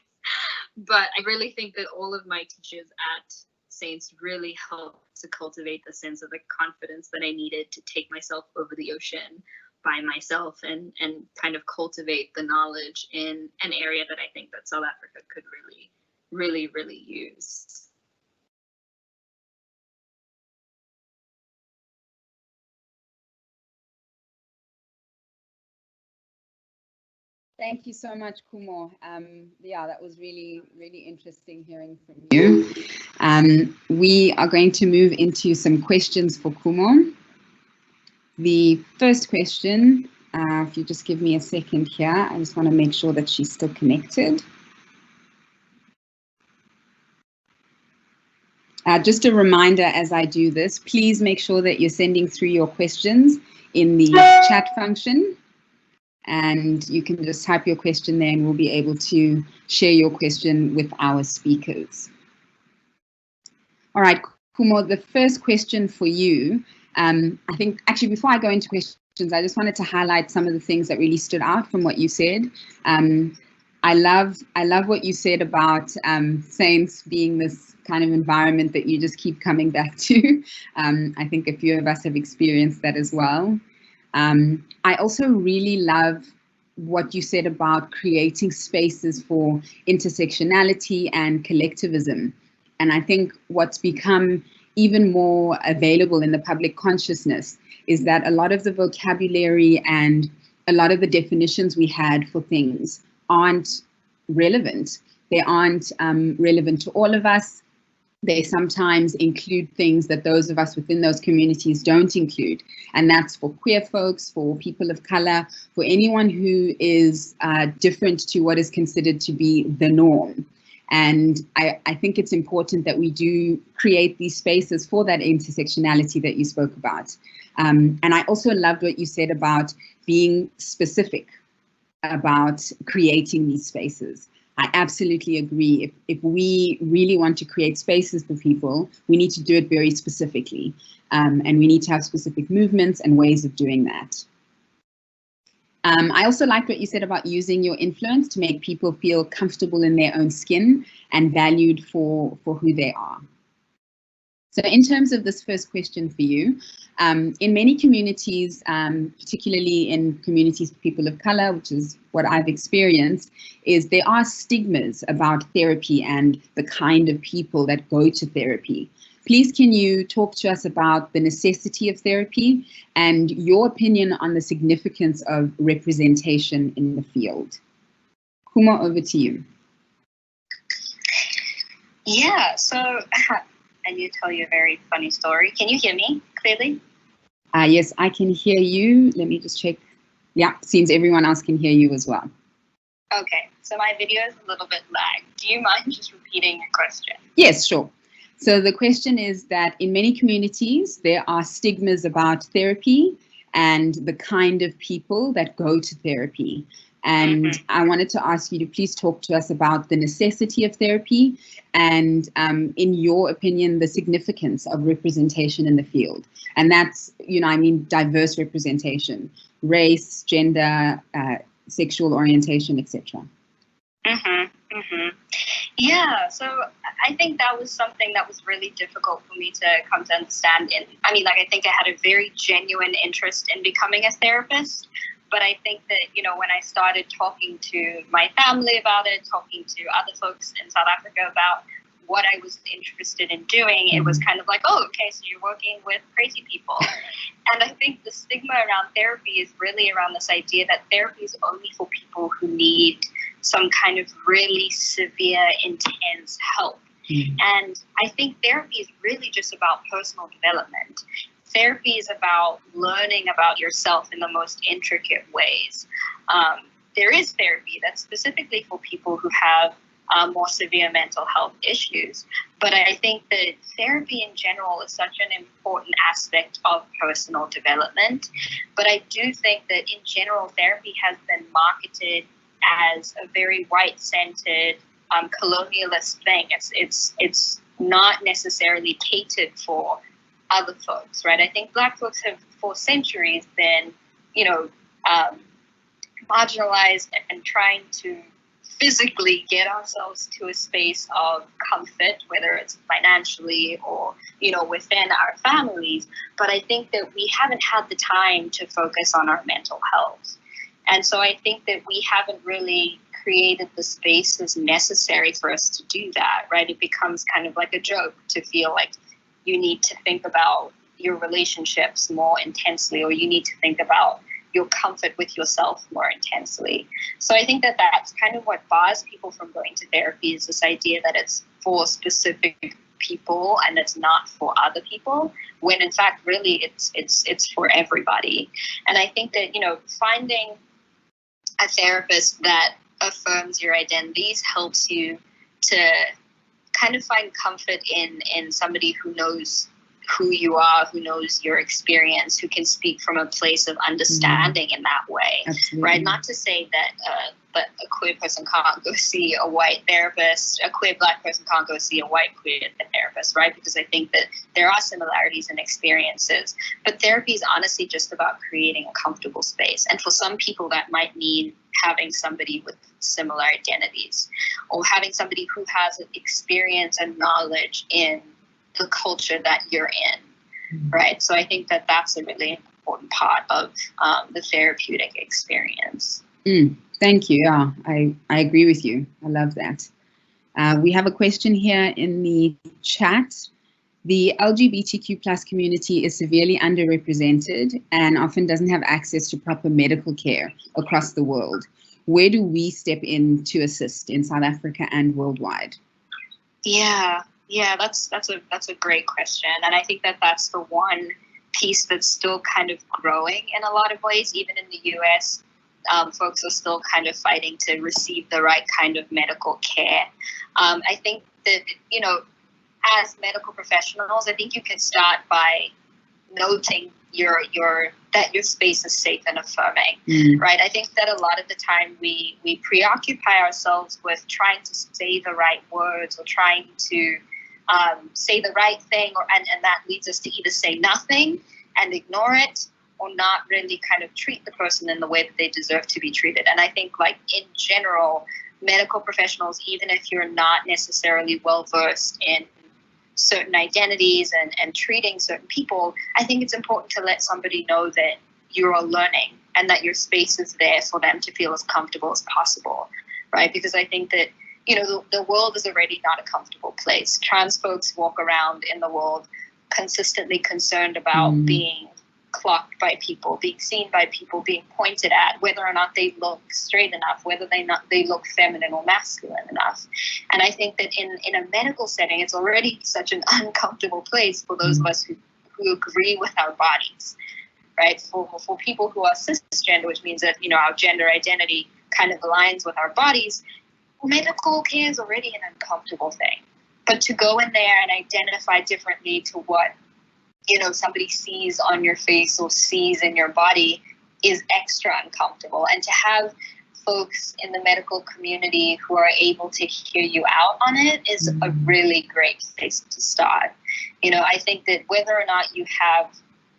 But I really think that all of my teachers at Saints really helped to cultivate the sense of the confidence that I needed to take myself over the ocean by myself and kind of cultivate the knowledge in an area that I think that South Africa could really use. Thank you so much, Khumo. Yeah, that was really interesting hearing from you. We are going to move into some questions for Khumo. The first question, if you just give me a second here, I just want to make sure that she's still connected. Just a reminder as I do this, please make sure that you're sending through your questions in the chat function. And you can just type your question there and we'll be able to share your question with our speakers. All right, Khumo, the first question for you, I think actually before I go into questions, I just wanted to highlight some of the things that really stood out from what you said. I love what you said about Saints being this kind of environment that you just keep coming back to. I think a few of us have experienced that as well. I also really love what you said about creating spaces for intersectionality and collectivism. And I think what's become even more available in the public consciousness is that a lot of the vocabulary and a lot of the definitions we had for things aren't relevant. They aren't relevant to all of us. They sometimes include things that those of us within those communities don't include. And that's for queer folks, for people of color, for anyone who is different to what is considered to be the norm. And I think it's important that we do create these spaces for that intersectionality that you spoke about. And I also loved what you said about being specific about creating these spaces. I absolutely agree. If we really want to create spaces for people, we need to do it very specifically. And we need to have specific movements and ways of doing that. I also liked what you said about using your influence to make people feel comfortable in their own skin and valued for who they are. So in terms of this first question for you, in many communities, particularly in communities of people of color, which is what I've experienced, is there are stigmas about therapy and the kind of people that go to therapy. Please, can you talk to us about the necessity of therapy and your opinion on the significance of representation in the field? Khumo, over to you. Yeah, so I need to tell you a very funny story. Can you hear me clearly? Yes, I can hear you. Let me just check. Yeah, seems everyone else can hear you as well. Okay, so my video is a little bit lagged. Do you mind just repeating your question? Yes, sure. So the question is that in many communities, there are stigmas about therapy and the kind of people that go to therapy. And I wanted to ask you to please talk to us about the necessity of therapy and, in your opinion, the significance of representation in the field. And that's, you know, I mean, diverse representation, race, gender, sexual orientation, etc. Yeah, so I think that was something that was really difficult for me to come to understand. I mean, like, I think I had a very genuine interest in becoming a therapist. But I think that, you know, when I started talking to my family about it, talking to other folks in South Africa about what I was interested in doing, it was kind of like, oh, okay, so you're working with crazy people. And I think the stigma around therapy is really around this idea that therapy is only for people who need some kind of really severe, intense help. And I think therapy is really just about personal development. Therapy is about learning about yourself in the most intricate ways. There is therapy that's specifically for people who have more severe mental health issues. But I think that therapy in general is such an important aspect of personal development. But I do think that in general, therapy has been marketed as a very white-centered, colonialist thing. It's not necessarily catered for other folks, right? I think Black folks have for centuries been, you know, marginalized and trying to physically get ourselves to a space of comfort, whether it's financially or, you know, within our families. But I think that we haven't had the time to focus on our mental health. And so I think that we haven't really created the spaces necessary for us to do that, right? It becomes kind of like a joke to feel like you need to think about your relationships more intensely, or you need to think about your comfort with yourself more intensely. So I think that that's kind of what bars people from going to therapy, is this idea that it's for specific people and it's not for other people, when in fact really it's for everybody. And I think that, you know, finding a therapist that affirms your identities helps you to kind of find comfort in somebody who knows who you are, who knows your experience, who can speak from a place of understanding in that way. Absolutely. Right? Not to say that a queer person can't go see a white therapist, a queer Black person can't go see a white queer therapist, right? Because I think that there are similarities in experiences, but therapy is honestly just about creating a comfortable space. And for some people that might mean having somebody with similar identities, or having somebody who has experience and knowledge in the culture that you're in, right? So I think that that's a really important part of the therapeutic experience. Thank you. Yeah, I agree with you. I love that. We have a question here in the chat. The LGBTQ plus community is severely underrepresented and often doesn't have access to proper medical care across the world. Where do we step in to assist in South Africa and worldwide? Yeah, that's a great question, and I think that that's the one piece that's still kind of growing in a lot of ways. Even in the U.S., folks are still kind of fighting to receive the right kind of medical care. I think that, you know, as medical professionals, I think you can start by noting that your space is safe and affirming, right? I think that a lot of the time we preoccupy ourselves with trying to say the right words, or trying to say the right thing, and that leads us to either say nothing and ignore it, or not really kind of treat the person in the way that they deserve to be treated. And I think, like, in general, medical professionals, even if you're not necessarily well versed in certain identities and treating certain people, I think it's important to let somebody know that you're learning and that your space is there for them to feel as comfortable as possible, right? Because I think that, you know, the world is already not a comfortable place. Trans folks walk around in the world consistently concerned about being clocked by people, being seen by people, being pointed at, whether or not they look straight enough, whether they look feminine or masculine enough. And I think that in a medical setting, it's already such an uncomfortable place for those of us who agree with our bodies, right? For people who are cisgender, which means that, you know, our gender identity kind of aligns with our bodies, medical care is already an uncomfortable thing. But to go in there and identify differently to what, you know, somebody sees on your face or sees in your body is extra uncomfortable. And to have folks in the medical community who are able to hear you out on it is a really great place to start. You know, I think that whether or not you have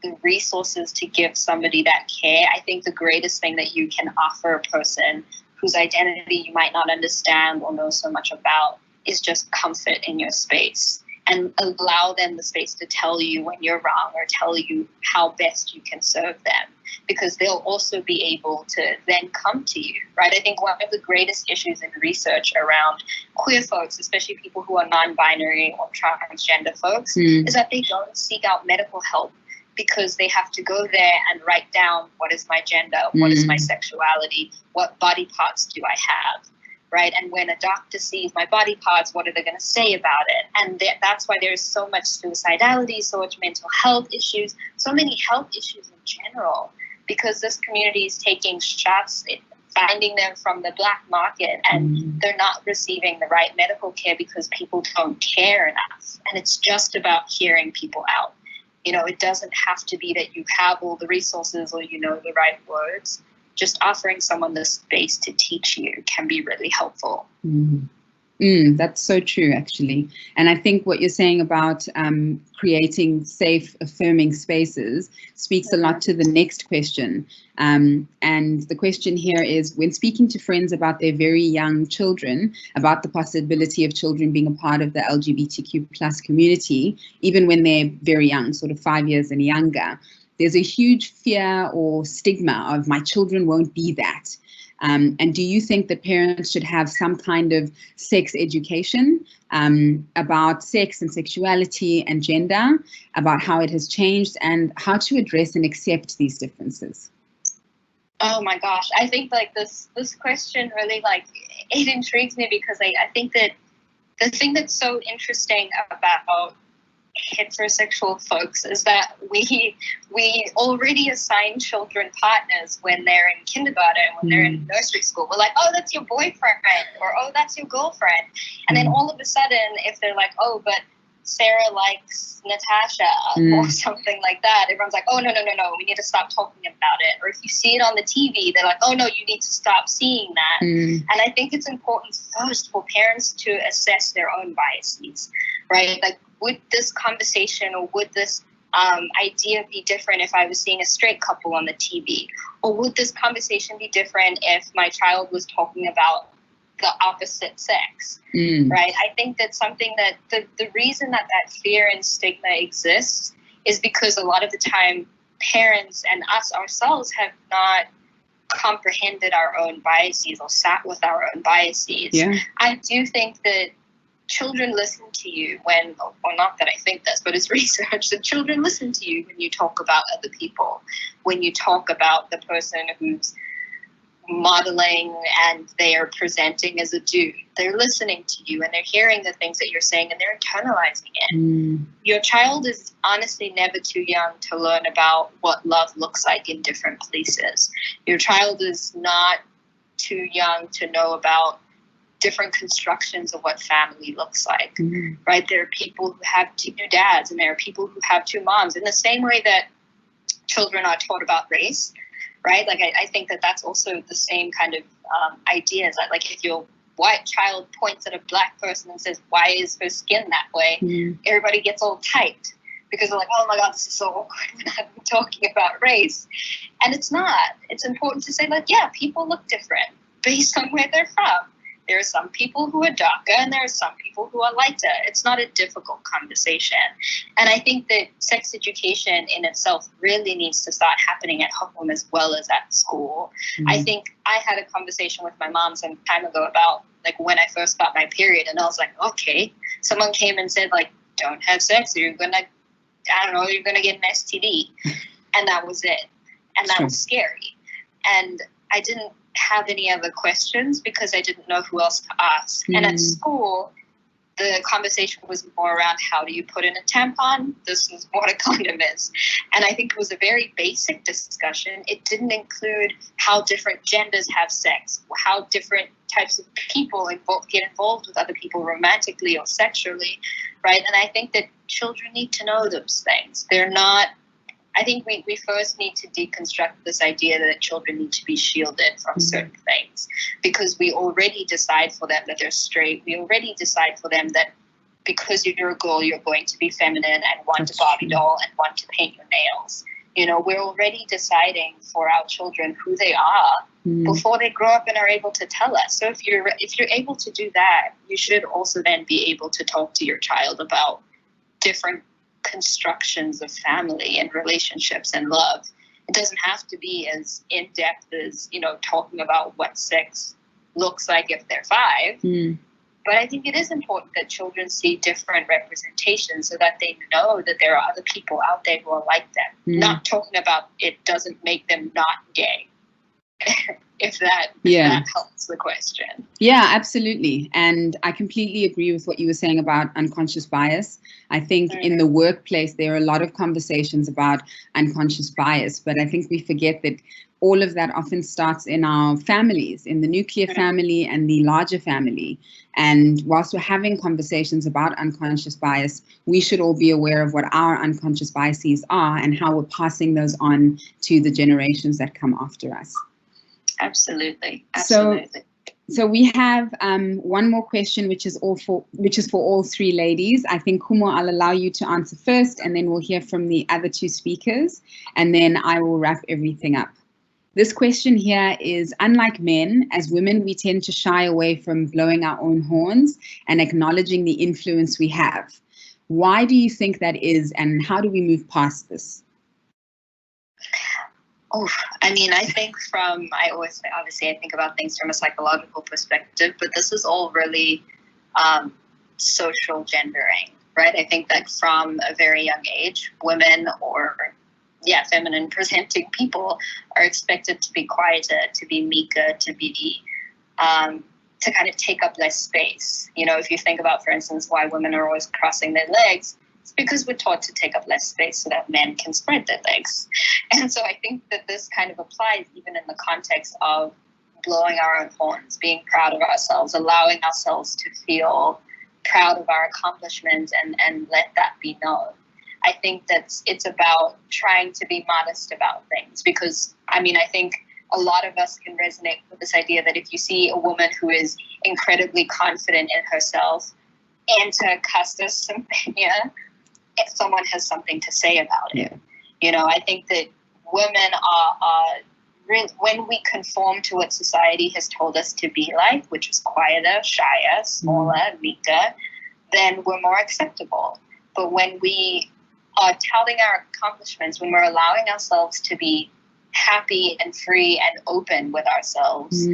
the resources to give somebody that care, I think the greatest thing that you can offer a person whose identity you might not understand or know so much about is just comfort in your space, and allow them the space to tell you when you're wrong, or tell you how best you can serve them, because they'll also be able to then come to you, right? I think one of the greatest issues in research around queer folks, especially people who are non-binary or transgender folks, is that they don't seek out medical help because they have to go there and write down, what is my gender, what is my sexuality, what body parts do I have? Right? And when a doctor sees my body parts, what are they going to say about it? And that's why there's so much suicidality, so much mental health issues, so many health issues in general, because this community is taking shots at finding them from the black market, and they're not receiving the right medical care because people don't care enough. And it's just about hearing people out. You know, it doesn't have to be that you have all the resources or you know the right words. Just offering someone the space to teach you can be really helpful. That's so true, actually. And I think what you're saying about creating safe, affirming spaces speaks a lot to the next question. And the question here is, when speaking to friends about their very young children, about the possibility of children being a part of the LGBTQ plus community, even when they're very young, sort of 5 years and younger, there's a huge fear or stigma of my children won't be that. And do you think that parents should have some kind of sex education about sex and sexuality and gender, about how it has changed and how to address and accept these differences? Oh my gosh, I think like this question really it intrigues me, because I think that the thing that's so interesting about heterosexual folks is that we already assign children partners when they're in kindergarten, when they're in nursery school. We're like, oh, that's your boyfriend, or oh, that's your girlfriend. And then all of a sudden, if they're like, oh, but Sarah likes Natasha or something like that, everyone's like, oh, no, we need to stop talking about it. Or if you see it on the TV, they're like, oh, no, you need to stop seeing that. And I think it's important first for parents to assess their own biases, right? Like, would this conversation or would this idea be different if I was seeing a straight couple on the TV? Or would this conversation be different if my child was talking about the opposite sex, right? I think that's something that the reason that fear and stigma exists is because a lot of the time parents and us ourselves have not comprehended our own biases or sat with our own biases. Yeah. I do think that children listen to you when, or not that I think this, but it's research that children listen to you when you talk about other people, when you talk about the person who's modeling and they are presenting as a dude. They're listening to you and they're hearing the things that you're saying and they're internalizing it. Your child is honestly never too young to learn about what love looks like in different places. Your child is not too young to know about different constructions of what family looks like, right? There are people who have two dads and there are people who have two moms, in the same way that children are taught about race, right? Like, I think that that's also the same kind of idea, is that, like, if your white child points at a black person and says, why is her skin that way? Everybody gets all tight because they're like, oh my God, this is so awkward when I'm talking about race. And it's not. It's important to say, like, yeah, people look different based on where they're from. There are some people who are darker and there are some people who are lighter. It's not a difficult conversation. And I think that sex education in itself really needs to start happening at home as well as at school. I think I had a conversation with my mom some time ago about, like, when I first got my period, and I was like, okay, someone came and said, like, don't have sex or you're going to, I don't know, you're going to get an STD. And that was it. And that was scary. And I didn't have any other questions because I didn't know who else to ask. And at school, the conversation was more around, how do you put in a tampon? This is what a condom is. And I think it was a very basic discussion. It didn't include how different genders have sex, how different types of people get involved with other people romantically or sexually, right? And I think that children need to know those things. They're not, I think we first need to deconstruct this idea that children need to be shielded from certain things, because we already decide for them that they're straight. We already decide for them that because you're a girl, you're going to be feminine and want a Barbie doll and want to paint your nails. You know, we're already deciding for our children who they are before they grow up and are able to tell us. So if you're able to do that, you should also then be able to talk to your child about different constructions of family and relationships and love. It doesn't have to be as in-depth as, you know, talking about what sex looks like if they're 5. But I think it is important that children see different representations so that they know that there are other people out there who are like them. Not talking about it doesn't make them not gay. if that helps the question. Yeah, absolutely. And I completely agree with what you were saying about unconscious bias. I think in the workplace, there are a lot of conversations about unconscious bias, but I think we forget that all of that often starts in our families, in the nuclear family and the larger family. And whilst we're having conversations about unconscious bias, we should all be aware of what our unconscious biases are and how we're passing those on to the generations that come after us. Absolutely. So So we have one more question, which is for all three ladies. I think, Khumo, I'll allow you to answer first, and then we'll hear from the other two speakers, and then I will wrap everything up. This question here is, unlike men, as women, we tend to shy away from blowing our own horns and acknowledging the influence we have. Why do you think that is, and how do we move past this? Oh, I mean, I think obviously I think about things from a psychological perspective, but this is all really social gendering, right? I think that from a very young age, women or, feminine presenting people are expected to be quieter, to be meeker, to be, to kind of take up less space. You know, if you think about, for instance, why women are always crossing their legs, it's because we're taught to take up less space so that men can spread their legs. And so I think that this kind of applies even in the context of blowing our own horns, being proud of ourselves, allowing ourselves to feel proud of our accomplishments and let that be known. I think that it's about trying to be modest about things because, I mean, I think a lot of us can resonate with this idea that if you see a woman who is incredibly confident in herself, enter Casta Symphenia, if someone has something to say about it. Yeah. You know, I think that women are really, when we conform to what society has told us to be like, which is quieter, shyer, smaller, weaker, then we're more acceptable. But when we are touting our accomplishments, when we're allowing ourselves to be happy and free and open with ourselves,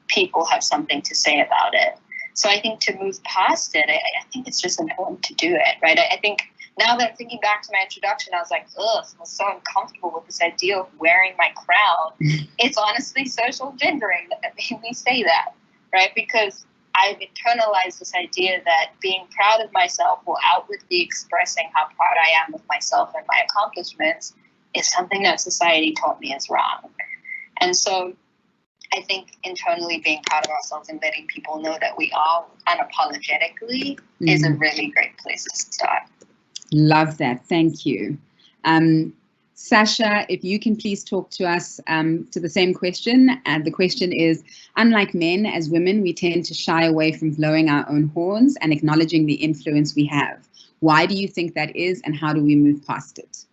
people have something to say about it. So I think to move past it, I think it's just important to do it, right? I think now that I'm thinking back to my introduction, I was like, ugh, I was so uncomfortable with this idea of wearing my crown. It's honestly social gendering that made me say that, right? Because I've internalized this idea that being proud of myself or outwardly expressing how proud I am of myself and my accomplishments is something that society taught me is wrong. And so I think internally being proud of ourselves and letting people know that we are unapologetically is a really great place to start. Love that. Thank you. Sasha, if you can please talk to us to the same question. And the question is, unlike men, as women, we tend to shy away from blowing our own horns and acknowledging the influence we have. Why do you think that is, and how do we move past it?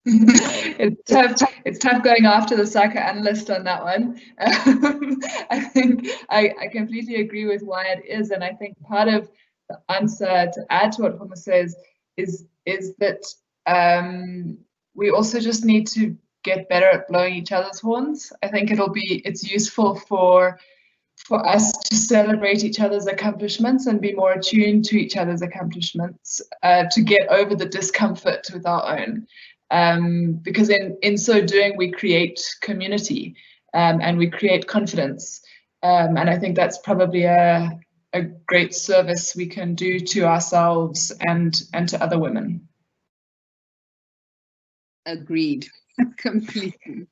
It's tough going after the psychoanalyst on that one. I think I completely agree with why it is, and I think part of the answer to add to what Khumo says is that we also just need to get better at blowing each other's horns. I think it's useful for us to celebrate each other's accomplishments and be more attuned to each other's accomplishments, to get over the discomfort with our own. Because in so doing, we create community and we create confidence. And I think that's probably a great service we can do to ourselves and to other women. Agreed, completely.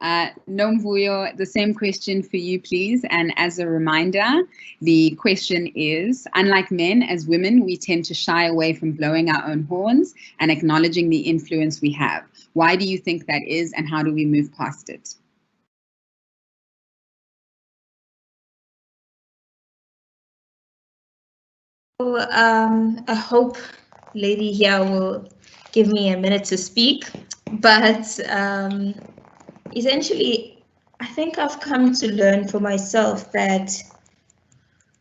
Nomvuyo, the same question for you, please. And as a reminder, the question is, unlike men, as women, we tend to shy away from blowing our own horns and acknowledging the influence we have. Why do you think that is, and how do we move past it? So, I hope lady here will give me a minute to speak, but essentially, I think I've come to learn for myself that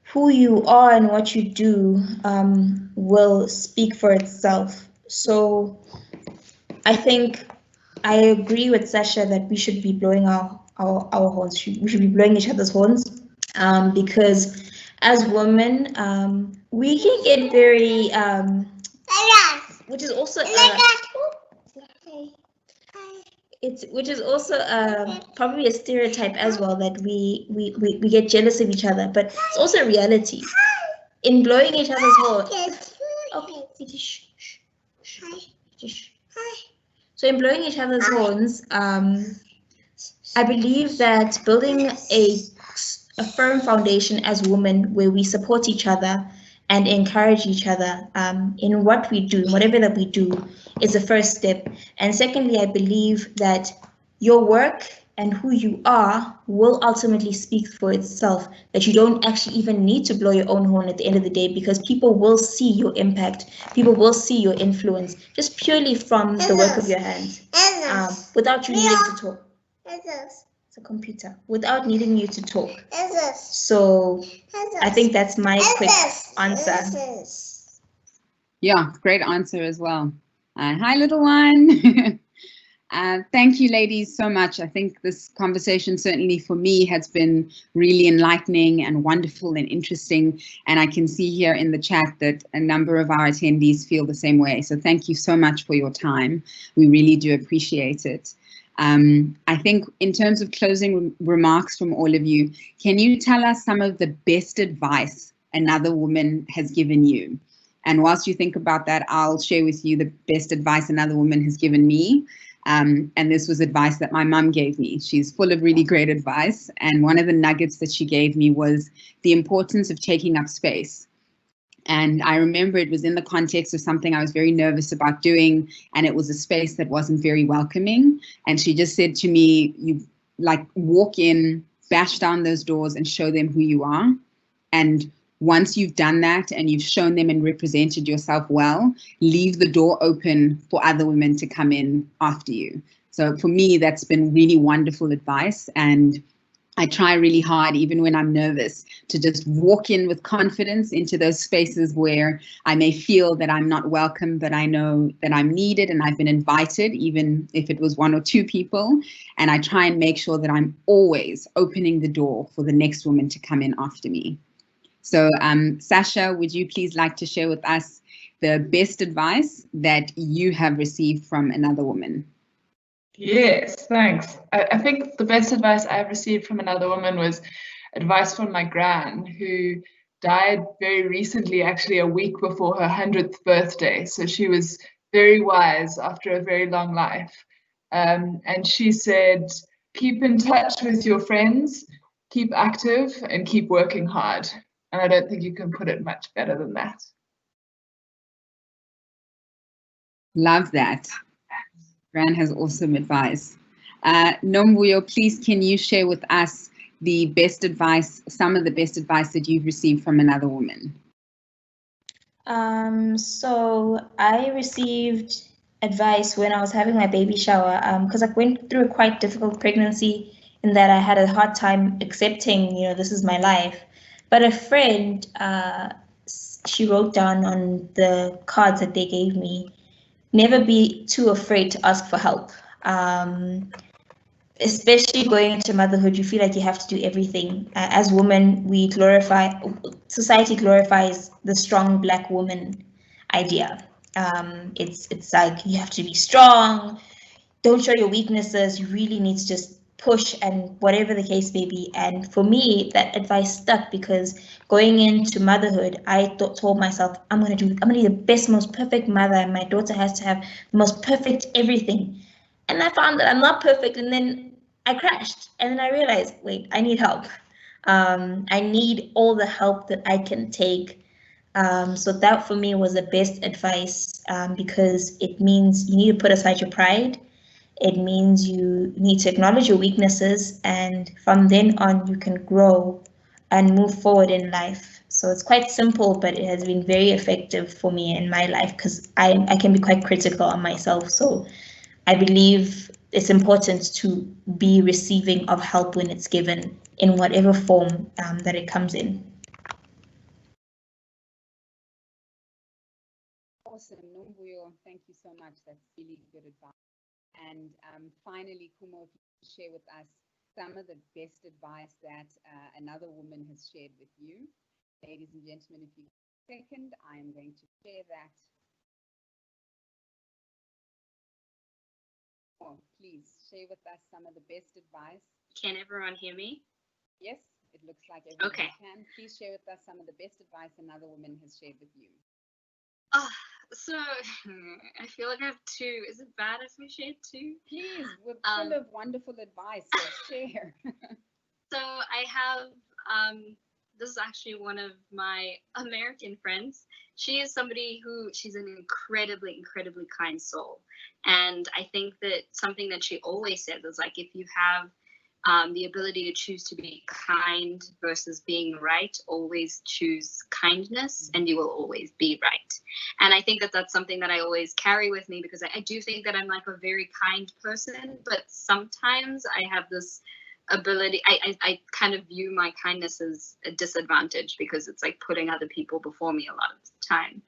who you are and what you do will speak for itself. So I think I agree with Sasha that we should be blowing our horns. We should be blowing each other's horns because as women, we can get very, which is also which is also probably a stereotype as well, that we get jealous of each other, but it's also a reality. In blowing each other's horns. Okay, so in blowing each other's horns, I believe that building a firm foundation as women where we support each other and encourage each other in what we do, whatever that we do, is the first step. And secondly, I believe that your work and who you are will ultimately speak for itself, that you don't actually even need to blow your own horn at the end of the day, because people will see your impact, people will see your influence just purely from the work of your hands, without you needing to talk. It's a computer, without needing you to talk. So I think that's my quick answer. Yeah, great answer as well. Hi, little one. Thank you, ladies, so much. I think this conversation, certainly for me, has been really enlightening and wonderful and interesting. And I can see here in the chat that a number of our attendees feel the same way. So thank you so much for your time. We really do appreciate it. I think in terms of closing remarks from all of you, can you tell us some of the best advice another woman has given you? And whilst you think about that, I'll share with you the best advice another woman has given me. And this was advice that my mum gave me. She's full of really great advice. And one of the nuggets that she gave me was the importance of taking up space. And I remember it was in the context of something I was very nervous about doing, and it was a space that wasn't very welcoming. And she just said to me, you like walk in, bash down those doors and show them who you are. And once you've done that and you've shown them and represented yourself well, leave the door open for other women to come in after you. So for me, that's been really wonderful advice. And I try really hard, even when I'm nervous, to just walk in with confidence into those spaces where I may feel that I'm not welcome, but I know that I'm needed and I've been invited, even if it was one or two people. And I try and make sure that I'm always opening the door for the next woman to come in after me. So Sasha, would you please like to share with us the best advice that you have received from another woman? Yes, thanks. I think the best advice I've received from another woman was advice from my gran, who died very recently, actually a week before her 100th birthday. So she was very wise after a very long life. And she said, keep in touch with your friends, keep active, and keep working hard. And I don't think you can put it much better than that. Love that. Gran has awesome advice. Nomvuyo, please, can you share with us the best advice, some of the best advice that you've received from another woman? So I received advice when I was having my baby shower, because I went through a quite difficult pregnancy in that I had a hard time accepting, this is my life. But a friend, she wrote down on the cards that they gave me, never be too afraid to ask for help. Especially going into motherhood, you feel like you have to do everything. As women, society glorifies the strong Black woman idea. It's like you have to be strong, don't show your weaknesses, you really need to just push, and whatever the case may be. And for me, that advice stuck, because going into motherhood, I told myself, I'm gonna be the best, most perfect mother, and my daughter has to have the most perfect everything. And I found that I'm not perfect, and then I crashed, and then I realized, wait, I need help. I need all the help that I can take. So that for me was the best advice, because it means you need to put aside your pride. It means you need to acknowledge your weaknesses, and from then on you can grow and move forward in life. So it's quite simple, but it has been very effective for me in my life, because I can be quite critical on myself. So I believe it's important to be receiving of help when it's given, in whatever form that it comes in. Awesome, Nomvuyo, thank you so much. That's really good advice. And finally, Khumo, if you can share with us some of the best advice that another woman has shared with you. Ladies and gentlemen, if you second, I am going to share that. Oh, please share with us some of the best advice. Can everyone hear me? Yes, it looks like everyone Okay. can. Please share with us some of the best advice another woman has shared with you. So I feel like I have two. Is it bad if we share two? Please, we're full of wonderful advice, so share. So I have, this is actually one of my American friends. She is somebody she's an incredibly, incredibly kind soul. And I think that something that she always says is like, if you have the ability to choose to be kind versus being right. Always choose kindness and you will always be right. And I think that that's something that I always carry with me, because I do think that I'm like a very kind person, but sometimes I have this ability, I kind of view my kindness as a disadvantage, because it's like putting other people before me a lot of the time.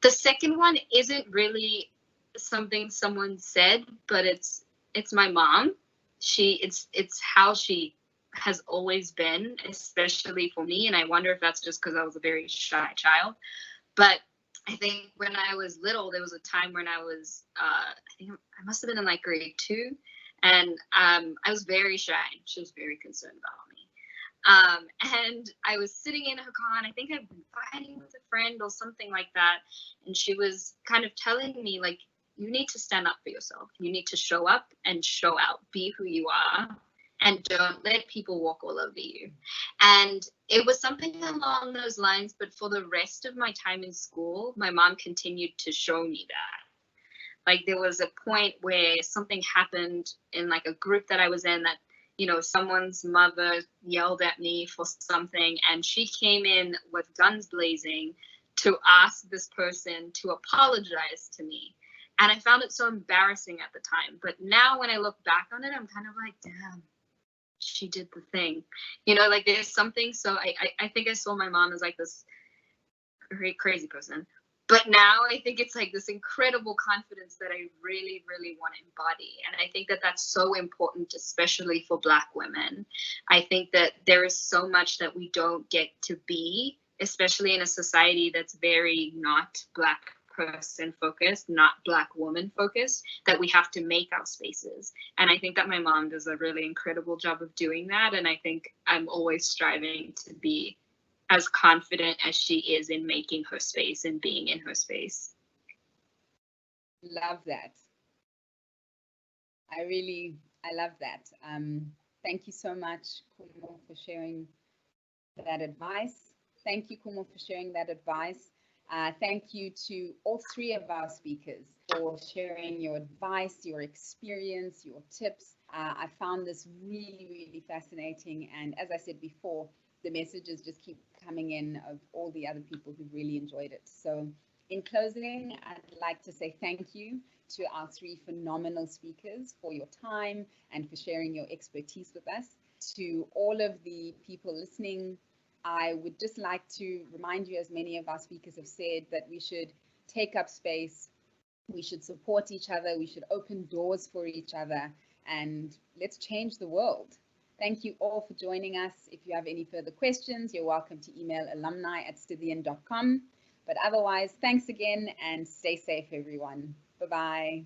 The second one isn't really something someone said, but it's my mom. It's how she has always been, especially for me. And I wonder if that's just because I was a very shy child. But I think when I was little, there was a time when I was, I think I must have been in like grade 2. And I was very shy. She was very concerned about me. And I was sitting in her car, and I think I'd been fighting with a friend or something like that. And she was kind of telling me, like, you need to stand up for yourself. You need to show up and show out. Be who you are, and don't let people walk all over you. And it was something along those lines. But for the rest of my time in school, my mom continued to show me that. Like, there was a point where something happened in like a group that I was in, that, you know, someone's mother yelled at me for something, and she came in with guns blazing to ask this person to apologize to me. And I found it so embarrassing at the time. But now when I look back on it, I'm kind of like, damn, she did the thing. You know, like, there's something. So I think I saw my mom as like this very crazy person. But now I think it's like this incredible confidence that I really, really want to embody. And I think that that's so important, especially for Black women. I think that there is so much that we don't get to be, especially in a society that's very not Black person focused, not Black woman focused, that we have to make our spaces. And I think that my mom does a really incredible job of doing that. And I think I'm always striving to be as confident as she is in making her space and being in her space. Love that. I love that. Thank you so much, Khumo, for sharing that advice. Thank you, Khumo, for sharing that advice. Thank you to all 3 of our speakers for sharing your advice, your experience, your tips. I found this really, really fascinating. And as I said before, the messages just keep coming in of all the other people who really enjoyed it. So in closing, I'd like to say thank you to our 3 phenomenal speakers for your time and for sharing your expertise with us. To all of the people listening, I would just like to remind you, as many of our speakers have said, that we should take up space, we should support each other, we should open doors for each other, and let's change the world. Thank you all for joining us. If you have any further questions, you're welcome to email alumni@stithian.com. But otherwise, thanks again and stay safe, everyone. Bye-bye.